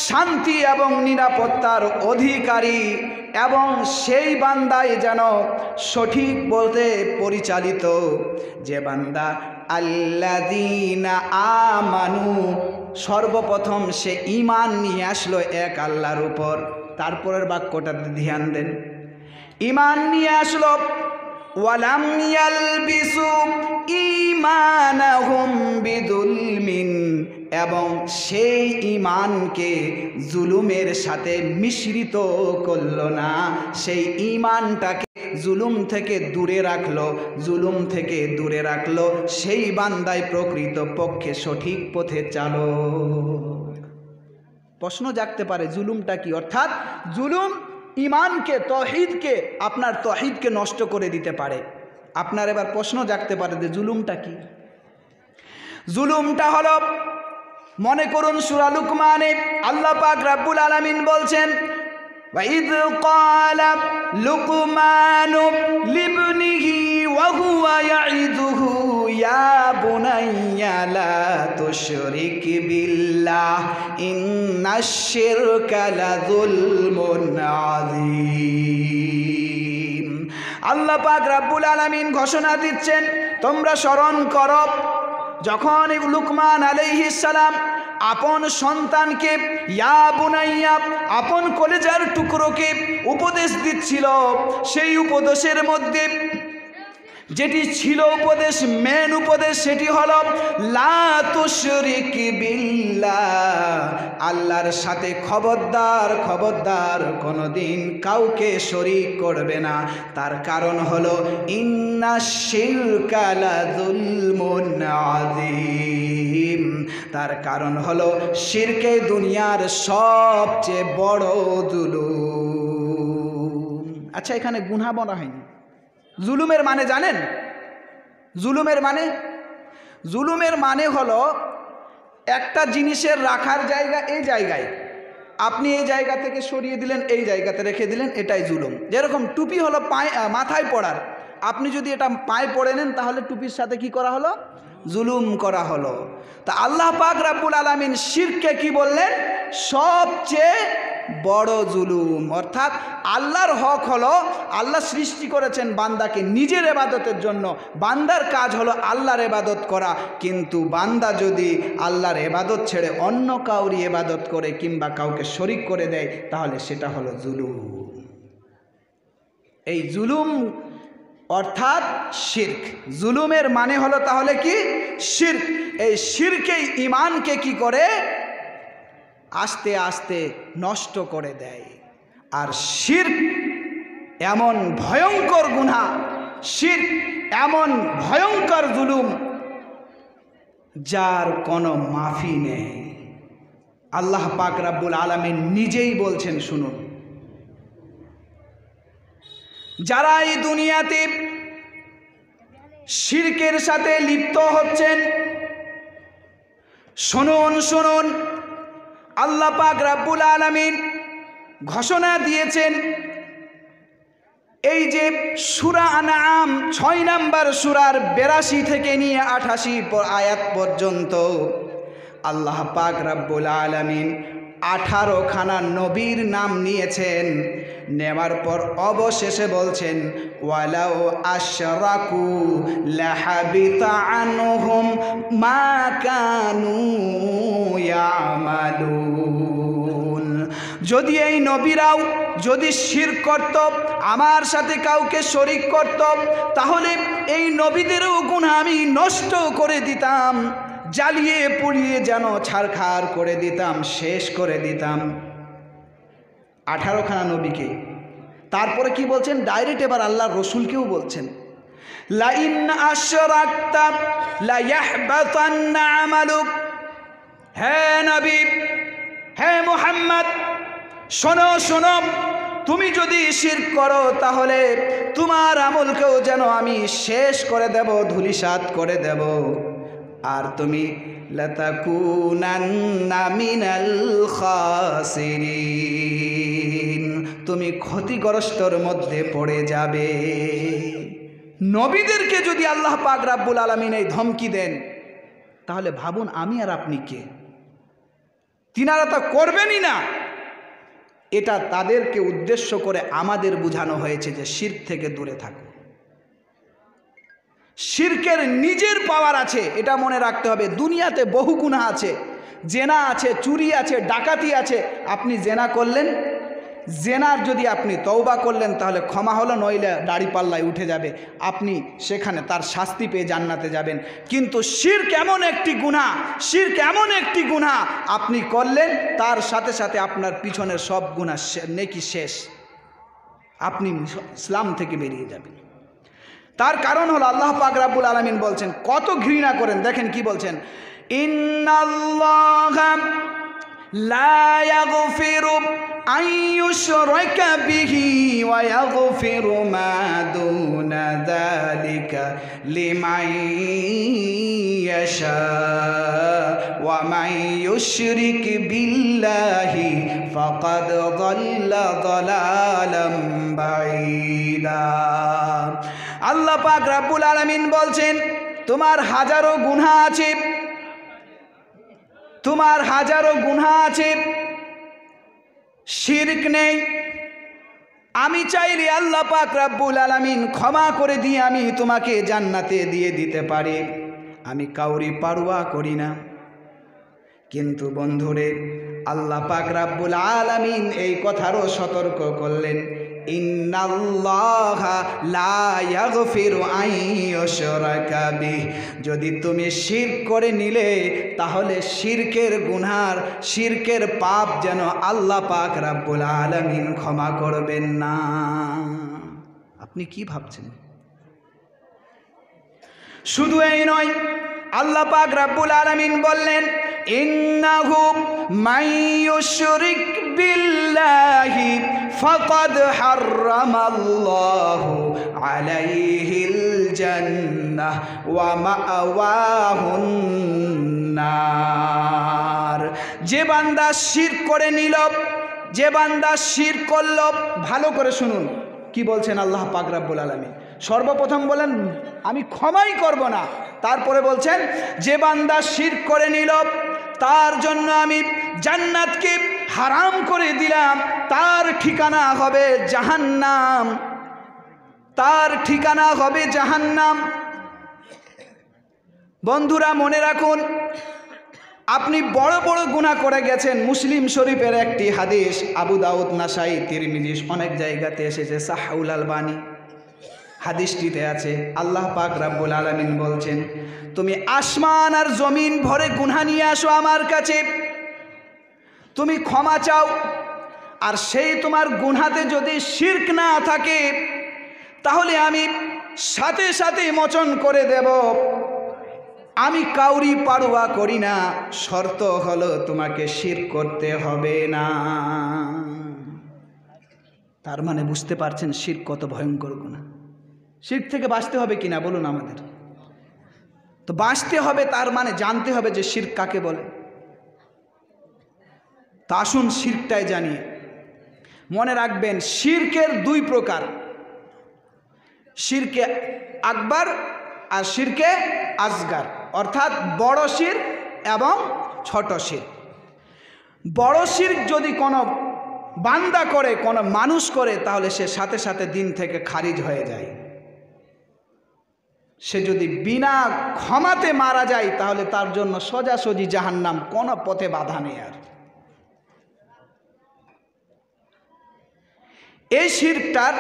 শান্তি এবং নিরাপত্তার অধিকারী, এবং সেই বান্দাই যেন সঠিক বলতে পরিচালিত, যে বান্দা আল্লাযীনা আমানু, সর্বপ্রথম সে ঈমান নিয়ে আসলো এক আল্লাহর উপর। তারপরের বাক্যটাতে ধ্যান দেন, ঈমান নিয়ে আসলো, ওয়ালাম ইয়ালবিসু ঈমানাহুম বিযুলমিন, এবং সেই ঈমানকে জুলুমের সাথে মিশ্রিত করলো না, সেই ঈমানটাকে জুলুম থেকে দূরে রাখলো, জুলুম থেকে দূরে রাখলো, সেই বান্দাই প্রকৃত পক্ষে সঠিক পথে চালো। প্রশ্ন জাগতে পারে, জুলুমটা কি? অর্থাৎ জুলুম ঈমানকে, তৌহিদকে, আপনার তৌহিদকে নষ্ট করে দিতে পারে। আপনার এবার প্রশ্ন জাগতে পারে যে জুলুমটা কি? জুলুমটা হলো, মনে করুন সূরা লুকমানে আল্লাহ পাক রব্বুল আলামিন বলছেন, وَإِذْ قَالَ لُقْمَانُ لِابْنِهِ وَهُوَ يَعِظُهُ يَا بُنَيَّ لَا تُشْرِكْ بِاللَّهِ إِنَّ الشِّرْكَ لَظُلْمٌ عَظِيمٌ। আল্লাহ পাক রব্বুল আলামিন ঘোষণা দিচ্ছেন, তোমরা স্মরণ করো যখন লুকমান আলাইহিস সালাম আপন সন্তানকে, ইয়া বুনাইয়া, আপন কলেজার টুকরোকে উপদেশ দিচ্ছিল। সেই উপদেশের মধ্যে যেটি ছিল উপদেশ, মেন উপদেশ, সেটি হলো লা তুশরিক বিল্লাহ, আল্লাহর সাথে খবরদার খবরদার কোনোদিন কাউকে শরীক করবে না। তার কারণ হলো ইন্নাশ শিরকা লাযুলমুন আযীম, তার কারণ হলো শিরকে দুনিয়ার সবচেয়ে বড় জুলুম। আচ্ছা, এখানে গুনাহ বলা হয়নি। জুলুমের মানে জানেন? জুলুমের মানে হলো একটা জিনিসের রাখার জায়গা এই জায়গায়, আপনি এই জায়গা থেকে সরিয়ে দিলেন, এই জায়গাতে রেখে দিলেন, এটাই জুলুম। যেরকম টুপি হলো মাথায় পড়ার, আপনি যদি এটা পায়ে পড়ে নেন তাহলে টুপির সাথে কি করা হলো? জুলুম করা হলো। তা আল্লাহ পাক রব্বুল আলামিন শিরককে কি বললেন? সবচেয়ে বড় জুলুম। অর্থাৎ আল্লাহর হক হলো, আল্লাহ সৃষ্টি করেছেন বান্দাকে নিজের ইবাদতের জন্য, বান্দার কাজ হলো আল্লাহর ইবাদত করা। কিন্তু বান্দা যদি আল্লাহর ইবাদত ছেড়ে অন্য কাউরি ইবাদত করে কিংবা কাউকে শরিক করে দেয় তাহলে সেটা হলো জুলুম। এই জুলুম অর্থাৎ শিরক। জুলুমের মানে হলো তাহলে কি? শিরক। এই শিরকেই ঈমানকে কি করে? আস্তে আস্তে নষ্ট করে দেয়। আর শিরক এমন ভয়ঙ্কর গুনাহ, শিরক এমন ভয়ঙ্কর জুলুম যার কোনো মাফি নেই। আল্লাহ পাক রব্বুল আলামিন নিজেই বলছেন, শুনুন, যারা এই দুনিয়াতে শিরকের সাথে লিপ্ত হচ্ছেন, শুনুন শুনুন, আল্লাহ পাক রব্বুল আলামিন ঘোষণা দিয়েছেন। এই যে সূরা আনআম 6 নম্বর সূরার 82 থেকে নিয়ে 88 আয়াত পর্যন্ত আল্লাহ পাক রব্বুল আলামিন 18খানা নবীর নাম নিয়েছেন। নেওয়ার পর অবশেষে বলছেন, ওয়ালাউ আশরাকু লাহাবিতা আনহুম মা কানু ইয়ামালুন। যদি এই নবীরাও যদি শিরক করত, আমার সাথে কাউকে শরিক করত, তাহলে এই নবীদেরও গুনাহ আমি নষ্ট করে দিতাম, জ্বালিয়ে পুড়িয়ে যেন ছারখার করে দিতাম, শেষ করে দিতাম। 18খানা নবীকে। তারপরে কি বলছেন? ডাইরেক্ট এবার আল্লাহর রসুলকেও বলছেন, লাইন আশরাকতা লা ইয়াহবাতান্না আমালুক। হে নবী, হে মুহাম্মদ, শোনো শোনো, তুমি যদি শিরক করো তাহলে তোমার আমলকেও যেন আমি শেষ করে দেব, ধূলিসাৎ করে দেব। আর তুমি লাতাকুনান্না মিনাল খাসিরিন, তুমি ক্ষতিগ্রস্তর মধ্যে পড়ে যাবে। নবীদেরকে যদি আল্লাহ পাক রব্বুল আলামিন এই ধমকি দেন, তাহলে ভাবুন আমি আর আপনি কে? তিনারা তা করবেনই না। এটা তাদেরকে উদ্দেশ্য করে আমাদের বোঝানো হয়েছে যে শিরক থেকে দূরে থাকো। শিরকের নিজের পাওয়ার আছে, এটা মনে রাখতে হবে। দুনিয়াতে বহু গুনাহ আছে, জেনা আছে, চুরি আছে, ডাকাতি আছে। আপনি জেনা করলেন, জেনার যদি আপনি তওবা করলেন তাহলে ক্ষমা হলো, নইলে দাড়ি পাল্লায় উঠে যাবে, আপনি সেখানে তার শাস্তি পেয়ে জান্নাতে যাবেন। কিন্তু শিরক এমন একটি গুনাহ, শিরক এমন একটি গুনাহ আপনি করলেন, তার সাথে সাথে আপনার পিছনের সব গুনাহ নেকি শেষ, আপনি ইসলাম থেকে বেরিয়ে যাবেন। তার কারণ হলো আল্লাহ পাক রব্বুল আলামিন বলছেন, কত ঘৃণা করেন, দেখেন কি বলছেন, ইন্নাল্লাহা লা ইয়াগফিরু আন ইউশরাকা বিহি ওয়া ইয়াগফিরু মা দুনা যালিকা লিমান ইয়াশা ওয়া মান ইউশরিক বিল্লাহি ফাকাদ যাল্লা যালালাম বাঈদা। আল্লাহ পাক রব্বুল আলামিন বলছেন, তোমার হাজারো গুনাহ আছে, তোমার হাজারো গুনাহ আছে, শিরক নেই। আমি চাইলে আল্লাহ পাক রব্বুল আলামিন ক্ষমা করে দিয়ে আমি তোমাকে জান্নাতে দিয়ে দিতে পারি, আমি কাউরি পারওয়া করি না। কিন্তু বন্ধুরে, আল্লাহ পাক রব্বুল আলামিন এই কথারও সতর্ক করলেন, ইন্নাল্লাহা লা ইয়াগফিরু আন ইউশরাকা বিহি। যদি তুমি শিরক করে নিলে তাহলে শিরকের গুনার, শিরকের পাপ যেন আল্লাহ পাক রব্বুল আলামিন ক্ষমা করবেন না। আপনি কি ভাবছেন? শুধু এই নয়, আল্লাহ পাক রব্বুল আলামিন বললেন, ইন্নাহু মাইয়ুশরিক বিল্লাহি ফাকাদ হারামাল্লাহু আলাইহিল জান্নাহ ওয়া মাআওয়াহুন নার। যে বান্দা শিরক করে নিল, যে বান্দা শিরক করল, ভালো করে শুনুন কি বলছেন আল্লাহ পাক রব্বুল আলামিন। সর্বপ্রথম বলেন আমি ক্ষমাই করব না, তারপরে বলছেন যে বান্দা শিরক করে নিল তার জন্য আমি জান্নাতকে হারাম করে দিলাম, তার ঠিকানা হবে জাহান্নাম, তার ঠিকানা হবে জাহান্নাম। বন্ধুরা মনে রাখুন, আপনি বড় বড় গুনাহ করে গেছেন। মুসলিম শরীফের একটি হাদিস, আবু দাউদ, নাসাই, তিরমিজি অনেক জায়গাতে এসেছে, সাহুল আলবানী হাদিসটিতে আছে। আল্লাহ পাক রব্বুল আলামিন বলছেন তুমি আসমান আর জমিন ভরে গুনাহ নিয়ে আসো আমার কাছে, তুমি ক্ষমা চাও, আর সেই তোমার গুনাহতে যদি শিরক না থাকে তাহলে আমি সাথে সাথে মোচন করে দেব। আমি কাউরি পারোয়া করি না, শর্ত হলো তোমাকে শিরক করতে হবে না। তার মানে বুঝতে পারছেন শিরক কত ভয়ঙ্কর গুনাহ। শিরক থেকে বাঁচতে হবে কিনা বলুন আমাদের? তো বাঁচতে হবে, তার মানে জানতে হবে যে শিরক কাকে বলে। তা আসুন শিরকটাই জানিয়ে। মনে রাখবেন শিরকের দুই প্রকার, শিরকে আকবার আর শিরকে আসগার, অর্থাৎ বড় শিরক এবং ছোট শিরক। বড় শিরক যদি কোনো বান্দা করে, কোনো মানুষ করে, তাহলে সে সাথে সাথে দিন থেকে খারিজ হয়ে যায়। সে যদি বিনা ক্ষমাতে মারা যায় তাহলে তার জন্য সোজাসুজি জাহান্নাম, কোনো পথে বাধা নেই। আর এই শিরকটার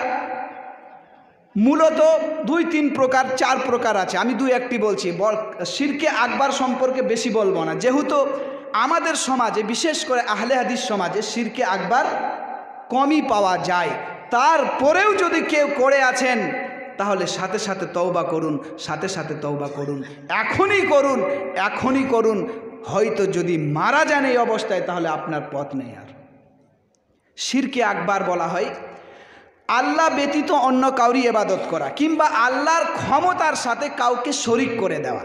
মূলত দুই তিন প্রকার, চার প্রকার আছে। আমি দুই একটি বলছি। শিরকে আকবার সম্পর্কে বেশি বলবো না, যেহেতু আমাদের সমাজে, বিশেষ করে আহলে হাদিস সমাজে শিরকে আকবার কমই পাওয়া যায়। তারপরেও যদি কেউ করে আছেন তাহলে সাথে সাথে তওবা করুন, সাথে সাথে তওবা করুন, এখনই করুন, এখনই করুন। হয়তো যদি মারা যান এই অবস্থায় তাহলে আপনার পথ নেই আর। শিরকে আকবার বলা হয় আল্লাহ ব্যতীত অন্য কাউরি ইবাদত করা, কিংবা আল্লাহর ক্ষমতার সাথে কাউকে শরীক করে দেওয়া।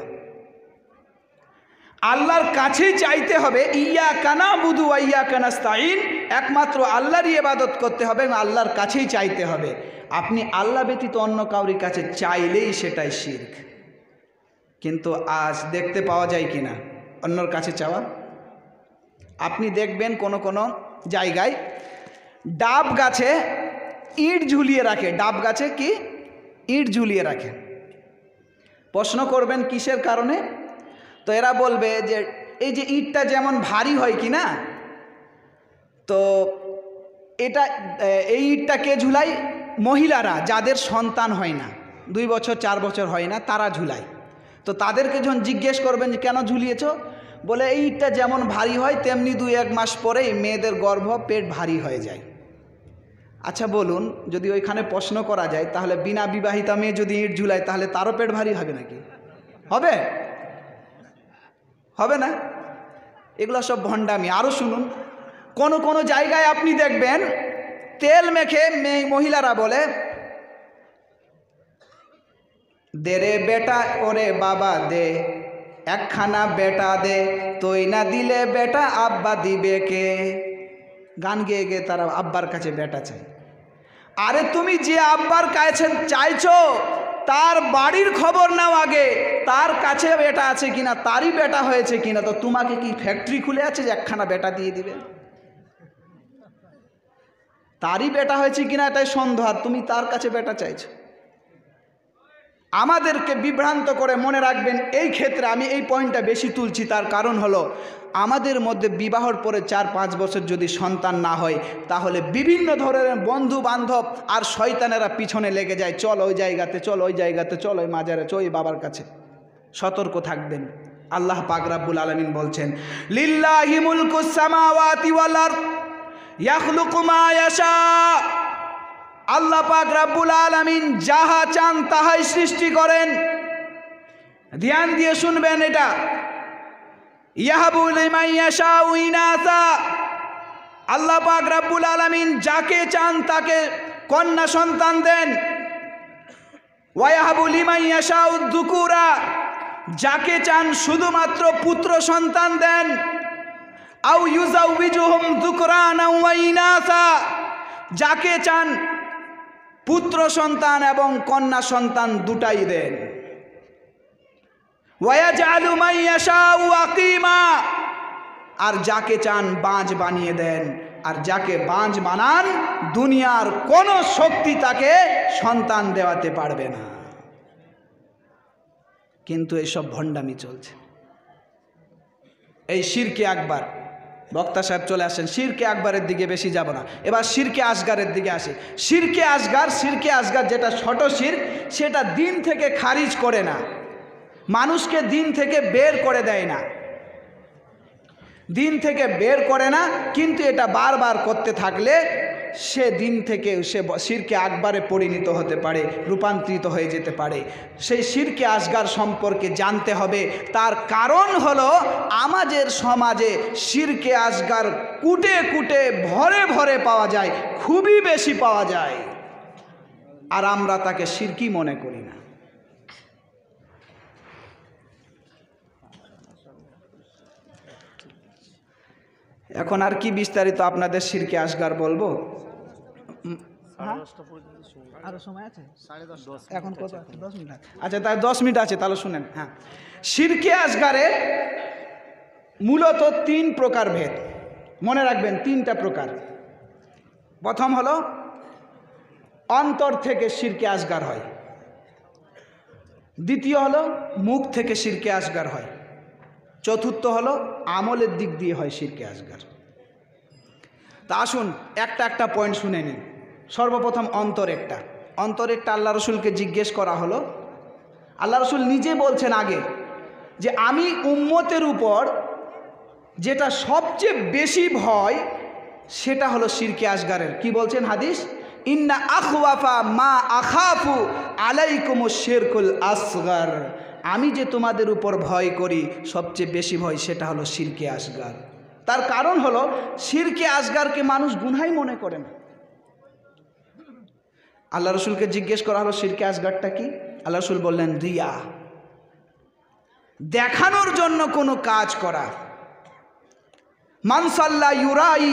আল্লাহর কাছেই চাইতে হবে, ইয়াকা নাবুদু ওয়া ইয়াকা নাস্তাইন, একমাত্র আল্লাহরই ইবাদত করতে হবে এবং আল্লাহর কাছেই চাইতে হবে। আপনি আল্লাহ ব্যতীত অন্য কাউরির কাছে চাইলেই সেটাই শিরক। কিন্তু আজ দেখতে পাওয়া যায় কিনা অন্যর কাছে চাওয়া? আপনি দেখবেন কোনো কোনো জায়গায় ডাব গাছে ইট ঝুলিয়ে রাখে। ডাব গাছে কি ইট ঝুলিয়ে রাখে। প্রশ্ন করবেন কিসের কারণে? তো এরা বলবে যে এই যে ইটটা যেমন ভারী হয় কি না, তো এটা এই ইটটা কে ঝুলায়? মহিলারা যাদের সন্তান হয় না, 2 বছর 4 বছর হয় না, তারা ঝুলায়। তো তাদেরকে যখন জিজ্ঞেস করবেন যে কেন ঝুলিয়েছ, বলে এই ইটটা যেমন ভারী হয় তেমনি 2-1 মাস পরেই মেয়েদের গর্ভ, পেট ভারী হয়ে যায়। আচ্ছা বলুন, যদি ওইখানে প্রশ্ন করা যায় তাহলে বিনা বিবাহিতা মেয়ে যদি ইট ঝুলায় তাহলে তারও পেট ভারী হবে নাকি? হবে? হবে না। এগুলো সব ভণ্ডামি। আরও শুনুন, কোনো কোনো জায়গায় আপনি দেখবেন তেল মেখে মহিলারা বলে, দে রে বেটা ওরে বাবা দে, একখানা বেটা দে, তুই না দিলে বেটা আব্বা দিবে কে। গান গেয়ে গিয়ে তারা আব্বার কাছে বেটা চাই। আরে তুমি যে আব্বার কাছে চাইছো তার বাড়ির খবর নাও আগে, তার কাছে বেটা আছে কিনা, তারই বেটা হয়েছে কিনা। তো তোমাকে কি ফ্যাক্টরি খুলে আছে যে একখানা বেটা দিয়ে দিবে? তারই বেটা হয়েছে কিনা এটাই সন্দেহ, আর তুমি তার কাছে বেটা চাইছো। আমাদেরকে বিভ্রান্ত করে। মনে রাখবেন এই ক্ষেত্রে আমি এই পয়েন্টটা বেশি তুলছি, তার কারণ হলো আমাদের মধ্যে বিবাহর পরে 4-5 বছর যদি সন্তান না হয় তাহলে বিভিন্ন ধরনের বন্ধু বান্ধব আর শয়তানেরা পিছনে লেগে যায়, চল ওই জায়গাতে, চল ওই জায়গাতে, চল ওই মাজারে, চল ওই বাবার কাছে। সতর্ক থাকবেন। আল্লাহ পাক রব্বুল আলামিন বলছেন, লিল্লাহি মুলকুস সামাওয়াতি ওয়াল আরদ ইয়াখলুকু মা ইয়াশা। আল্লাহ পাক রব্বুল আলামিন যাহা চান তাহাই সৃষ্টি করেন। ধ্যান দিয়ে শুনবেন এটা। ইয়াহাবু লিমান ইয়াশাউ ইনাসা, আল্লাহ পাক রব্বুল আলামিন যাকে চান তাকে কন্যা সন্তান দেন। ওয়ায়াহাবু লিমান ইয়াশাউ যুকুরা, যাকে চান শুধুমাত্র পুত্র সন্তান দেন। আও ইউজাউবিজুহুম যুকরানা ওয়া ইনাসা, যাকে চান পুত্র সন্তান এবং কন্যা সন্তান দুটাই দেন। ওয়ায়াজআলু মান ইয়াশাউ আকিমা, আর যাকে চান বাঁঝ বানিয়ে দেন। আর যাকে বাঁঝ বানান দুনিয়ার কোনো শক্তি তাকে সন্তান দেওয়াতে পারবে না। কিন্তু এইসব ভণ্ডামি চলছে, এই শিরকে আকবার। বক্তা সাহেব চলে আসেন, শিরকে আকবরের দিকে বেশি যাব না, এবার শিরকে আসগারের দিকে আসে। শিরকে আসগার যেটা ছোট শিরক, সেটা দিন থেকে খারিজ করে না, মানুষকে দিন থেকে বের করে দেয় না, দিন থেকে বের করে না, কিন্তু এটা বারবার করতে থাকলে সে দিন থেকে সে শিরকে আকবরে পরিণত হতে পারে, রূপান্তরিত হয়ে যেতে পারে। সেই শিরকে আসগার সম্পর্কে জানতে হবে। তার কারণ হলো আমাদের সমাজে শিরকে আসগার কুটে কুটে ভরে ভরে পাওয়া যায়, খুবই বেশি পাওয়া যায়, আর আমরা তাকে শিরকি মনে করি না। এখন আর কি বিস্তারিত আপনাদের শিরকে আসগার বলবো? আরো সময় আছে? এখন কত? 10 মিনিট। আচ্ছা, তাই 10 মিনিট আছে, তাহলে শুনেন। হ্যাঁ, শিরকে আসগারের মূলত 3 প্রকার ভেদ, মনে রাখবেন 3টা প্রকার। প্রথম হলো অন্তর থেকে শিরকে আসগার হয়, দ্বিতীয় হলো মুখ থেকে শিরকে আসগার হয়, চতুর্থ হলো আমলের দিক দিয়ে হয় শিরকে আসগার। তা আসুন একটা একটা পয়েন্ট শুনে নিন। সর্বপ্রথম অন্তরেরটা আল্লাহ রসুলকে জিজ্ঞেস করা হলো। আল্লাহ রসুল নিজে বলছেন আগে যে আমি উম্মতের উপর যেটা সবচেয়ে বেশি ভয় সেটা হলো শিরকে আসগারের। কি বলছেন হাদিস? ইন্না আখওয়াফা মা আখাফু আলাইকুমুশ শিরকুল আসগার, আমি যে তোমাদের উপর ভয় করি সবচেয়ে বেশি ভয় সেটা হলো শিরকে আসগার। তার কারণ হলো শিরকে আসগারকে মানুষ গুনাহই মনে করে না। আল্লাহ রসুলকে জিজ্ঞেস করা হলো শিরকে আসগারটা কি? আল্লাহ রসুল বললেন রিয়া, দেখানোর জন্য কোনো কাজ করা। মান সাল্লা ইউরাই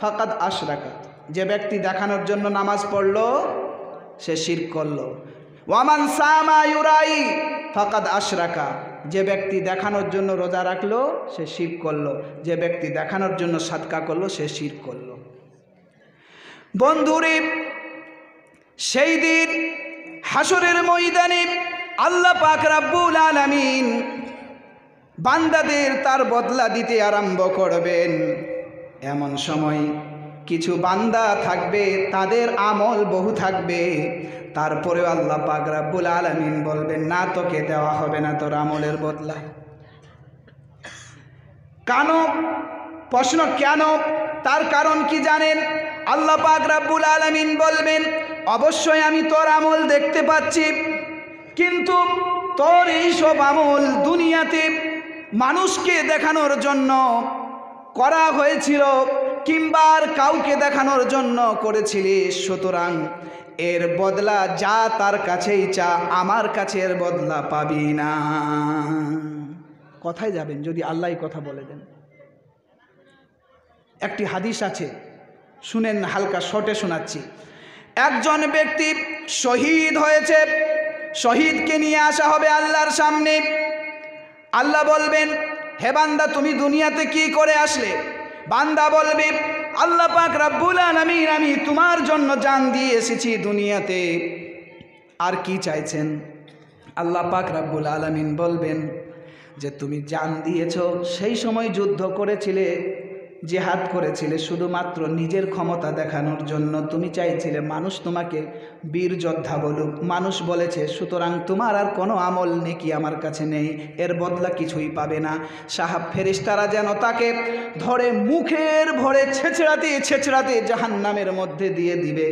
ফাকাদ আশরাকা, যে ব্যক্তি দেখানোর জন্য নামাজ পড়লো সে শিরক করলো। ওয়ামান সামা ইউরাই ফাকাদ আশরাকা, যে ব্যক্তি দেখানোর জন্য রোজা রাখলো সে শিরক করলো, যে ব্যক্তি দেখানোর জন্য সাদকা করলো সে শিরক করলো। বন্ধুরে, সেই দিন হাসরের ময়দানে আল্লাহ পাক রব্বুল আলামিন বান্দাদের তার বদলা দিতে আরম্ভ করবেন। এমন সময় কিছু বান্দা থাকবে তাদের আমল বহু থাকবে, তারপরেও আল্লাহ পাক রব্বুল আলামিন বলবেন না তোকে দেওয়া হবে না তোর আমলের বদলা। কেন? প্রশ্ন কেন? তার কারণ কি জানেন? আল্লাহ পাক রব্বুল আলামিন বলবেন অবশ্যই আমি তোর আমল দেখতে পাচ্ছি, কিন্তু তোর এইসব আমল দুনিয়াতে মানুষকে দেখানোর জন্য করা হয়েছিল কিংবা কাউকে দেখানোর জন্য করেছিলি, সুতরাং এর বদলা যা তার কাছেই চা, আমার কাছে এর বদলা পাবি না। কোথায় যাবেন যদি আল্লাহই কথা বলে দেন? একটি হাদিস আছে, শুনেন, হালকা শর্টে শোনাচ্ছি। একজন ব্যক্তি শহীদ হয়েছে, শহীদকে নিয়ে আসা হবে আল্লাহর সামনে। আল্লাহ বলবেন হে বান্দা তুমি দুনিয়াতে কি করে আসলে? বান্দা বলবে আল্লাহ পাক রব্বুল আলামিন আমি তোমার জন্য জান দিয়ে এসেছি দুনিয়াতে, আর কি চাইছেন? আল্লাহ পাক রব্বুল আলামিন বলবেন যে তুমি জান দিয়েছ, সেই সময় যুদ্ধ করেছিলে, জিহাদ করেছিলে শুধুমাত্র নিজের ক্ষমতা দেখানোর জন্য। তুমি চাইছিলে মানুষ তোমাকে বীর যোদ্ধা বলুক, মানুষ বলেছে, সুতরাং তোমার আর কোনো আমল নেকি আমার কাছে নেই, এর বদলা কিছুই পাবে না। সাহাব ফেরেশতারা যেন তাকে ধরে মুখের ভরে ছেঁচড়াতে ছেঁচড়াতে জাহান্নামের মধ্যে দিয়ে দিবে।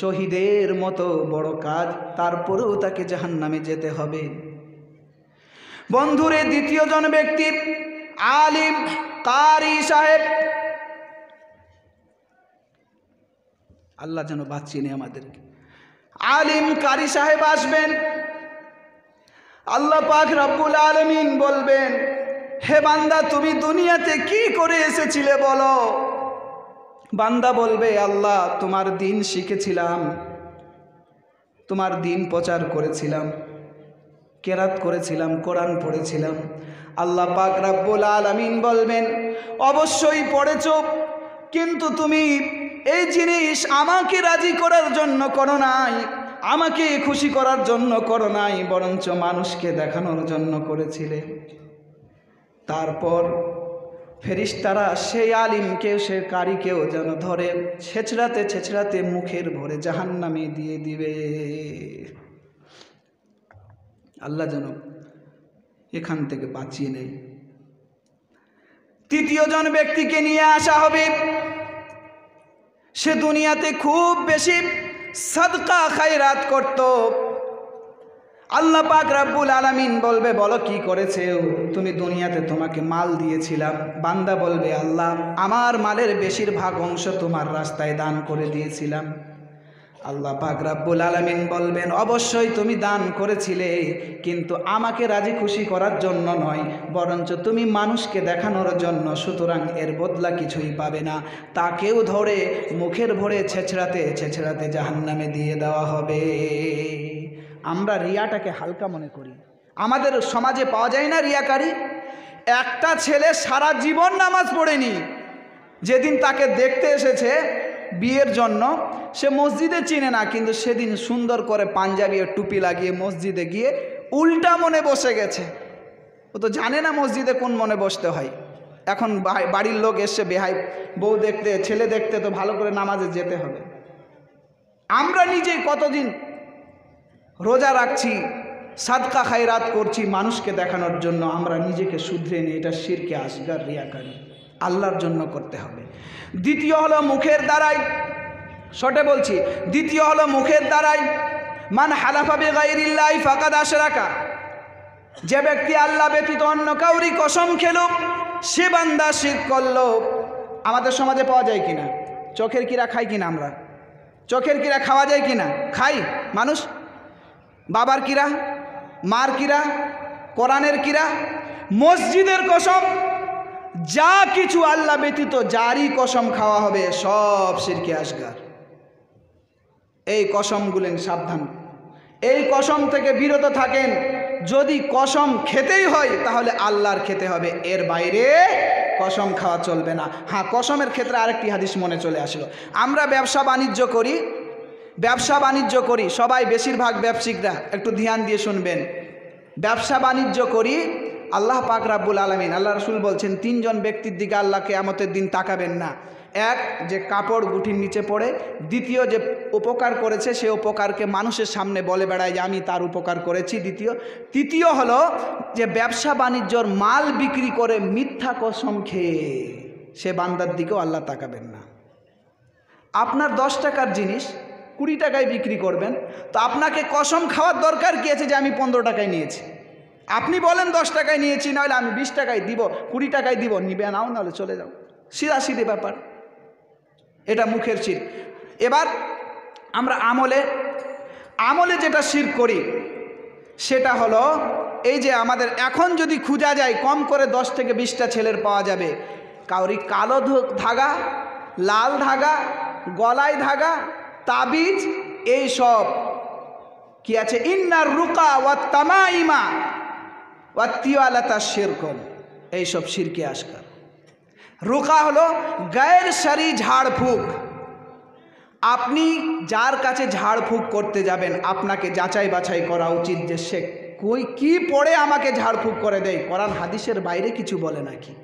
শহীদের মতো বড় কাজ, তারপরেও তাকে জাহান্নামে যেতে হবে। বন্ধুরে, দ্বিতীয় জন ব্যক্তি আলিম কারি সাহেব, আল্লাহ যেন বাঁচিয়ে নেয় আমাদেরকে। আলিম কারি সাহেব আসবেন, আল্লাহ পাক রব্বুল আলামিন বলবেন, হে বান্দা তুমি দুনিয়াতে কি করে এসেছিলে বলো। বান্দা বলবে, আল্লাহ তোমার দিন শিখেছিলাম, তোমার দিন প্রচার করেছিলাম, কেরাত করেছিলাম, কোরআন পড়েছিলাম। আল্লাহ পাক রব্বুল আলামিন বলবেন, অবশ্যই পড়েছো, কিন্তু তুমি এই জিনিস আমাকে রাজি করার জন্য করো নাই, আমাকে খুশি করার জন্য করো নাই, বরঞ্চ মানুষকে দেখানোর জন্য করেছিলে। তারপর ফেরেশতারা সেই আলিমকে সে কারিকেও যেন ধরে ছেঁচড়াতে ছেঁচড়াতে মুখের ভরে জাহান্নামে দিয়ে দিবে। আল্লাহ যেন এখান থেকে বাঁচিয়ে নেয়। তৃতীয় জন ব্যক্তিকে নিয়ে আসা হবে, সে দুনিয়াতে খুব বেশি সাদকা খায়রাত করত। আল্লাহ পাক রব্বুল আলামিন বলবে, বলো কি করেছে তুমি দুনিয়াতে? তোমাকে মাল দিয়েছিলাম। বান্দা বলবে, আল্লাহ আমার মালের বেশিরভাগ অংশ তোমার রাস্তায় দান করে দিয়েছিলাম। আল্লাহ পাক রব্বুল আলামিন বলবেন, অবশ্যই তুমি দান করেছিলে, কিন্তু আমাকে রাজি খুশি করার জন্য নয়, বরঞ্চ তুমি মানুষকে দেখানোর জন্য, সুতরাং এর বদলা কিছুই পাবে না। তাকেও ধরে মুখের ভরে ছেঁচড়াতে ছেঁচড়াতে জাহান্নামে দিয়ে দেওয়া হবে। আমরা রিয়াটাকে হালকা মনে করি। আমাদের সমাজে পাওয়া যায় না রিয়াকারী? একটা ছেলে সারা জীবন নামাজ পড়েনি, যেদিন তাকে দেখতে এসেছে বিয়ের জন্য, সে মসজিদে চিনে না, কিন্তু সেদিন সুন্দর করে পাঞ্জাবি ও টুপি লাগিয়ে মসজিদে গিয়ে উল্টা মনে বসে গেছে। ও তো জানে না মসজিদে কোন মনে বসতে হয়। এখন বাড়ির লোক এসে বেহাই বউ দেখতে, ছেলে দেখতে, তো ভালো করে নামাজে যেতে হবে। আমরা নিজেই কতদিন রোজা রাখছি, সাদকা খায়রাত করছি মানুষকে দেখানোর জন্য, আমরা নিজেকে শুধরে নিই। এটা শিরকে আসগার, রিয়াকারী। আল্লাহর জন্য করতে হবে। দ্বিতীয় হলো মুখের দ্বারাই, শর্টে বলছি, দ্বিতীয় হলো মুখের দ্বারাই। মান হালাফা বিগাইরিল্লাহি ফাকাদ আশরাকা, যে ব্যক্তি আল্লাহ ব্যতীত অন্য কাউরি কসম খেলো সে বান্দা শিরক করলো। আমাদের সমাজে পাওয়া যায় কিনা? চোখের কিরা খাই কিনা? আমরা চোখের কিরা খাওয়া যায় কিনা? খাই মানুষ। বাবার কিরা, মার কিরা, কোরআনের কিরা, মসজিদের কসম, যা কিছু আল্লাহ ব্যতীত যারই কসম খাওয়া হবে সব শিরকে আসগার। এই কসমগুলেন সাবধান, এই কসম থেকে বিরত থাকেন। যদি কসম খেতেই হয় তাহলে আল্লাহর খেতে হবে, এর বাইরে কসম খাওয়া চলবে না। হ্যাঁ, কসমের ক্ষেত্রে আরেকটি হাদিস মনে চলে আসলো। আমরা ব্যবসা বাণিজ্য করি, সবাই বেশিরভাগ ব্যবসায়িকরা একটু ধ্যান দিয়ে শুনবেন। ব্যবসা বাণিজ্য করি, আল্লাহ পাক রব্বুল আলামিন, আল্লাহ রাসূল বলছেন, তিনজন ব্যক্তির দিকে আল্লাহ কিয়ামতের দিন তাকাবেন না। এক, যে কাপড় গুটির নিচে পড়ে। দ্বিতীয়, যে উপকার করেছে, সে উপকারকে মানুষের সামনে বলে বেড়ায় যে আমি তার উপকার করেছি। তৃতীয় হলো যে ব্যবসা বাণিজ্যর মাল বিক্রি করে মিথ্যা কসম খেয়ে, সে বান্দার দিকেও আল্লাহ তাকাবেন না। আপনার 10 টাকার জিনিস 20 টাকায় বিক্রি করবেন, তো আপনাকে কসম খাওয়ার দরকার কি আছে যে আমি 15 টাকায় নিয়েছি? আপনি বলেন 10 টাকায় নিয়েছি, নাহলে আমি 20 টাকায় দিব, 20 টাকায় দিব, নিবে নাও, নাহলে চলে যাও। সিধা ব্যাপার। এটা মুখের শিরক। এবার আমরা আমলে যেটা শিরক করি সেটা হলো এই যে আমাদের এখন যদি খুঁজা যায় কম করে 10 থেকে 20টা ছেলের পাওয়া যাবে, কাউরি কালো ধাগা, লাল ধাগা, গলায় ধাগা, তাবিজ, এই সব কি আছে, ইন্নার রুকা ওয়া তামাইমা ওয়া তিওয়ালাতা শিরকুন, এই সব শিরকে আসগার। রুকা হলো গায়ের সারি ঝাড়ফুঁক। আপনি যার কাছে ঝাড়ফুঁক করতে যাবেন, আপনাকে যাচাই বাছাই করা উচিত যে সে কি পড়ে আমাকে ঝাড়ফুঁক করে দেয়, কোরআন হাদিসের বাইরে কিছু বলে নাকি।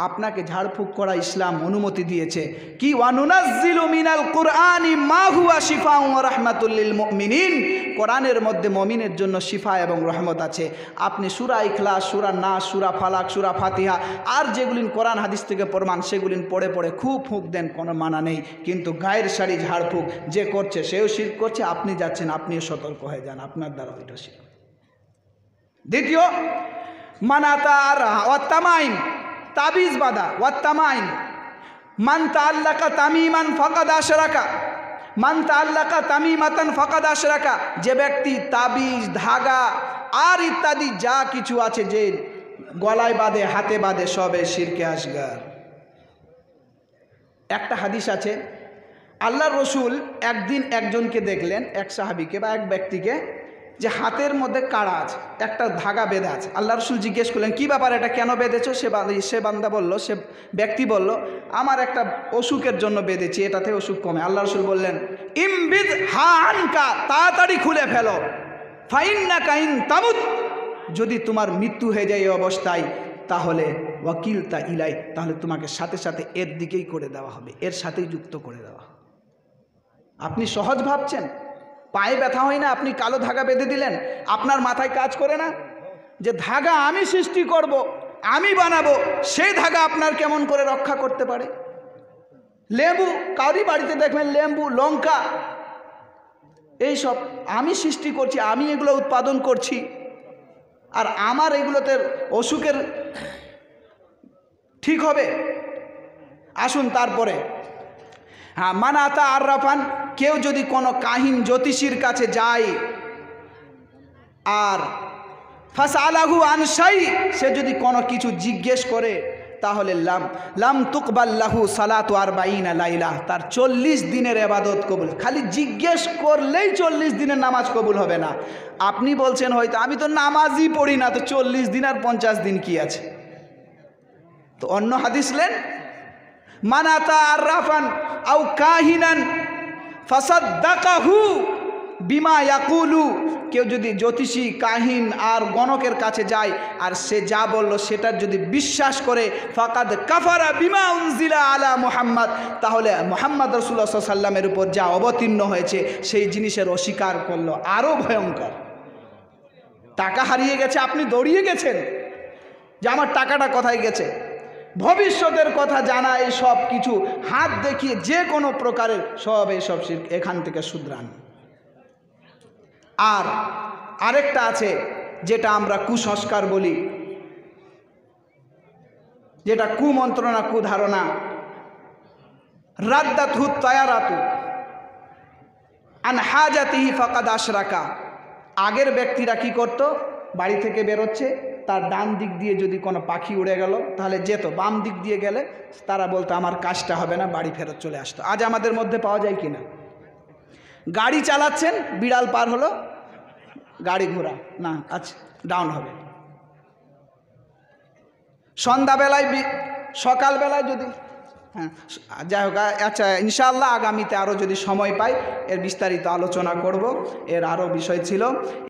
আপনাকে ঝাড়ফুঁক করা ইসলাম অনুমতি দিয়েছে কি, ওয়ানুনাজ্জিলু মিনাল কুরআনি মা হুয়া শিফাউন ওয়া রাহমাতুল লিল মুমিনিন, কোরআনের মধ্যে মুমিনের জন্য শিফা এবং রহমত আছে। আপনি সূরা ইখলাস, সূরা নাস, সূরা ফালাক, সূরা ফাতিহা আর যেগুলিন কোরআন হাদিস থেকে প্রমাণ, সেগুলিন পড়ে খুব ফুঁক দেন, কোনো মানা নেই। কিন্তু গায়ের সারি ঝাড়ফুঁক যে করছে সেও শিরক করছে, আপনি যাচ্ছেন, আপনিও সতর্ক হয়ে যান, আপনার দ্বারা ওইটা শিরক। দ্বিতীয়, মানাতা আর ওয়াত্তামাইন, তাবিজ বাঁধা, ওয়াত্তামাইন। মান তাআল্লাকা তামিমান ফাকাদ আশরাকা, মান তাআল্লাকা তামিমাতান ফাকাদ আশরাকা। যে ব্যক্তি তাবিজ, ধাগা আর ইত্যাদি যা কিছু আছে যে গলায় বাঁধে, হাতে বাঁধে, সবে শিরকে আসগার। একটা হাদিস আছে, আল্লাহর রসুল একদিন একজনকে দেখলেন, এক সাহাবীকে বা এক ব্যক্তিকে, যে হাতের মধ্যে কাড়া আছে, একটা ধাগা বেঁধে আছে। আল্লাহ রসুল জিজ্ঞেস করলেন, কী ব্যাপার, এটা কেন বেঁধেছো? সে বান্দা বলল, সে ব্যক্তি বলল, আমার একটা অসুখের জন্য বেঁধেছি, এটাতে অসুখ কমে। আল্লাহ রসুল বললেন, ইমবিদ হা আনকা, তাড়াতাড়ি খুলে ফেলো, ফাইন্নাকা ইন তামুত, যদি তোমার মৃত্যু হয়ে যায় এই অবস্থায়, তাহলে ওয়াকিল তা ইলাই, তাহলে তোমাকে সাথে সাথে এর দিকেই করে দেওয়া হবে, এর সাথেই যুক্ত করে দেওয়া হবে। আপনি সহজ ভাবছেন? পায়ে ব্যথা হয় না, আপনি কালো ধাগা বেঁধে দিলেন, আপনার মাথায় কাজ করে না যে ধাগা আমি সৃষ্টি করব, আমি বানাবো, সেই ধাগা আপনার কেমন করে রক্ষা করতে পারে? লেবু, কাউরি বাড়িতে দেখবেন লেবু, লঙ্কা, এইসব আমি সৃষ্টি করছি, আমি এগুলো উৎপাদন করছি, আর আমার এগুলোতে অসুখের ঠিক হবে? আসুন তারপরে, হ্যাঁ, মানাতা আর রাফান, কেউ যদি কোনো কাহিন জ্যোতিষীর কাছে যায় আর ফাসআলাহু আন শাই, সে যদি কোনো কিছু জিজ্ঞেস করে, তাহলে লাম তুকবাল্লাহু সালাতু আরবাঈনা লাইলা, তার 40 দিনের ইবাদত কবুল। খালি জিজ্ঞেস করলেই 40 দিনের নামাজ কবুল হবে না। আপনি বলছেন হয়তো আমি তো নামাজই পড়ি না, তো 40 দিন আর 50 দিন কি আছে? তো অন্য হাদিস লেন, মানাতা আর রাফান আও কাহিনান ফাসাদ্দাকাহু বিমা ইয়াকুলু, কেউ যদি জ্যোতিষী, কাহিন আর গণকের কাছে যায় আর সে যা বলল সেটার যদি বিশ্বাস করে, ফাকাদ কাফারা বিমা উনজিলা আলা মুহাম্মদ, তাহলে মুহাম্মদ রাসূলুল্লাহ সাল্লাল্লাহু আলাইহি ওয়াসাল্লামের উপর যা অবতীর্ণ হয়েছে সেই জিনিসের অস্বীকার করলো। আরও ভয়ঙ্কর। টাকা হারিয়ে গেছে, আপনি দৌড়িয়ে গেছেন যে আমার টাকাটা কোথায় গেছে, ভবিষ্যতের কথা জানা, এই সব কিছু হাত দেখিয়ে যে কোনো প্রকারের সব এইসব শিরক, এখান থেকে শুধরান। আর আরেকটা আছে যেটা আমরা কুসংস্কার বলি, যেটা কুমন্ত্রণা, কুধারণা, রাদ্দাতহু তায়ারাতু আন হাজাতিহি ফাকাদ আশরাকা। আগের ব্যক্তিরা কি করত, বাড়ি থেকে বেরোচ্ছে, তার ডান দিক দিয়ে যদি কোনো পাখি উড়ে গেল তাহলে যেত, বাম দিক দিয়ে গেলে তারা বলতো আমার কাজটা হবে না, বাড়ি ফেরত চলে আসতো। আজ আমাদের মধ্যে পাওয়া যায় কি না? গাড়ি চালাচ্ছেন, বিড়াল পার হলো, গাড়ি ঘোরা না, আচ্ছা ডাউন হবে। সন্ধ্যাবেলায়, সকালবেলায় যদি, হ্যাঁ যাই হোক, আচ্ছা ইনশাআল্লাহ আগামীতে আরও যদি সময় পাই এর বিস্তারিত আলোচনা করব, এর আরও বিষয় ছিল।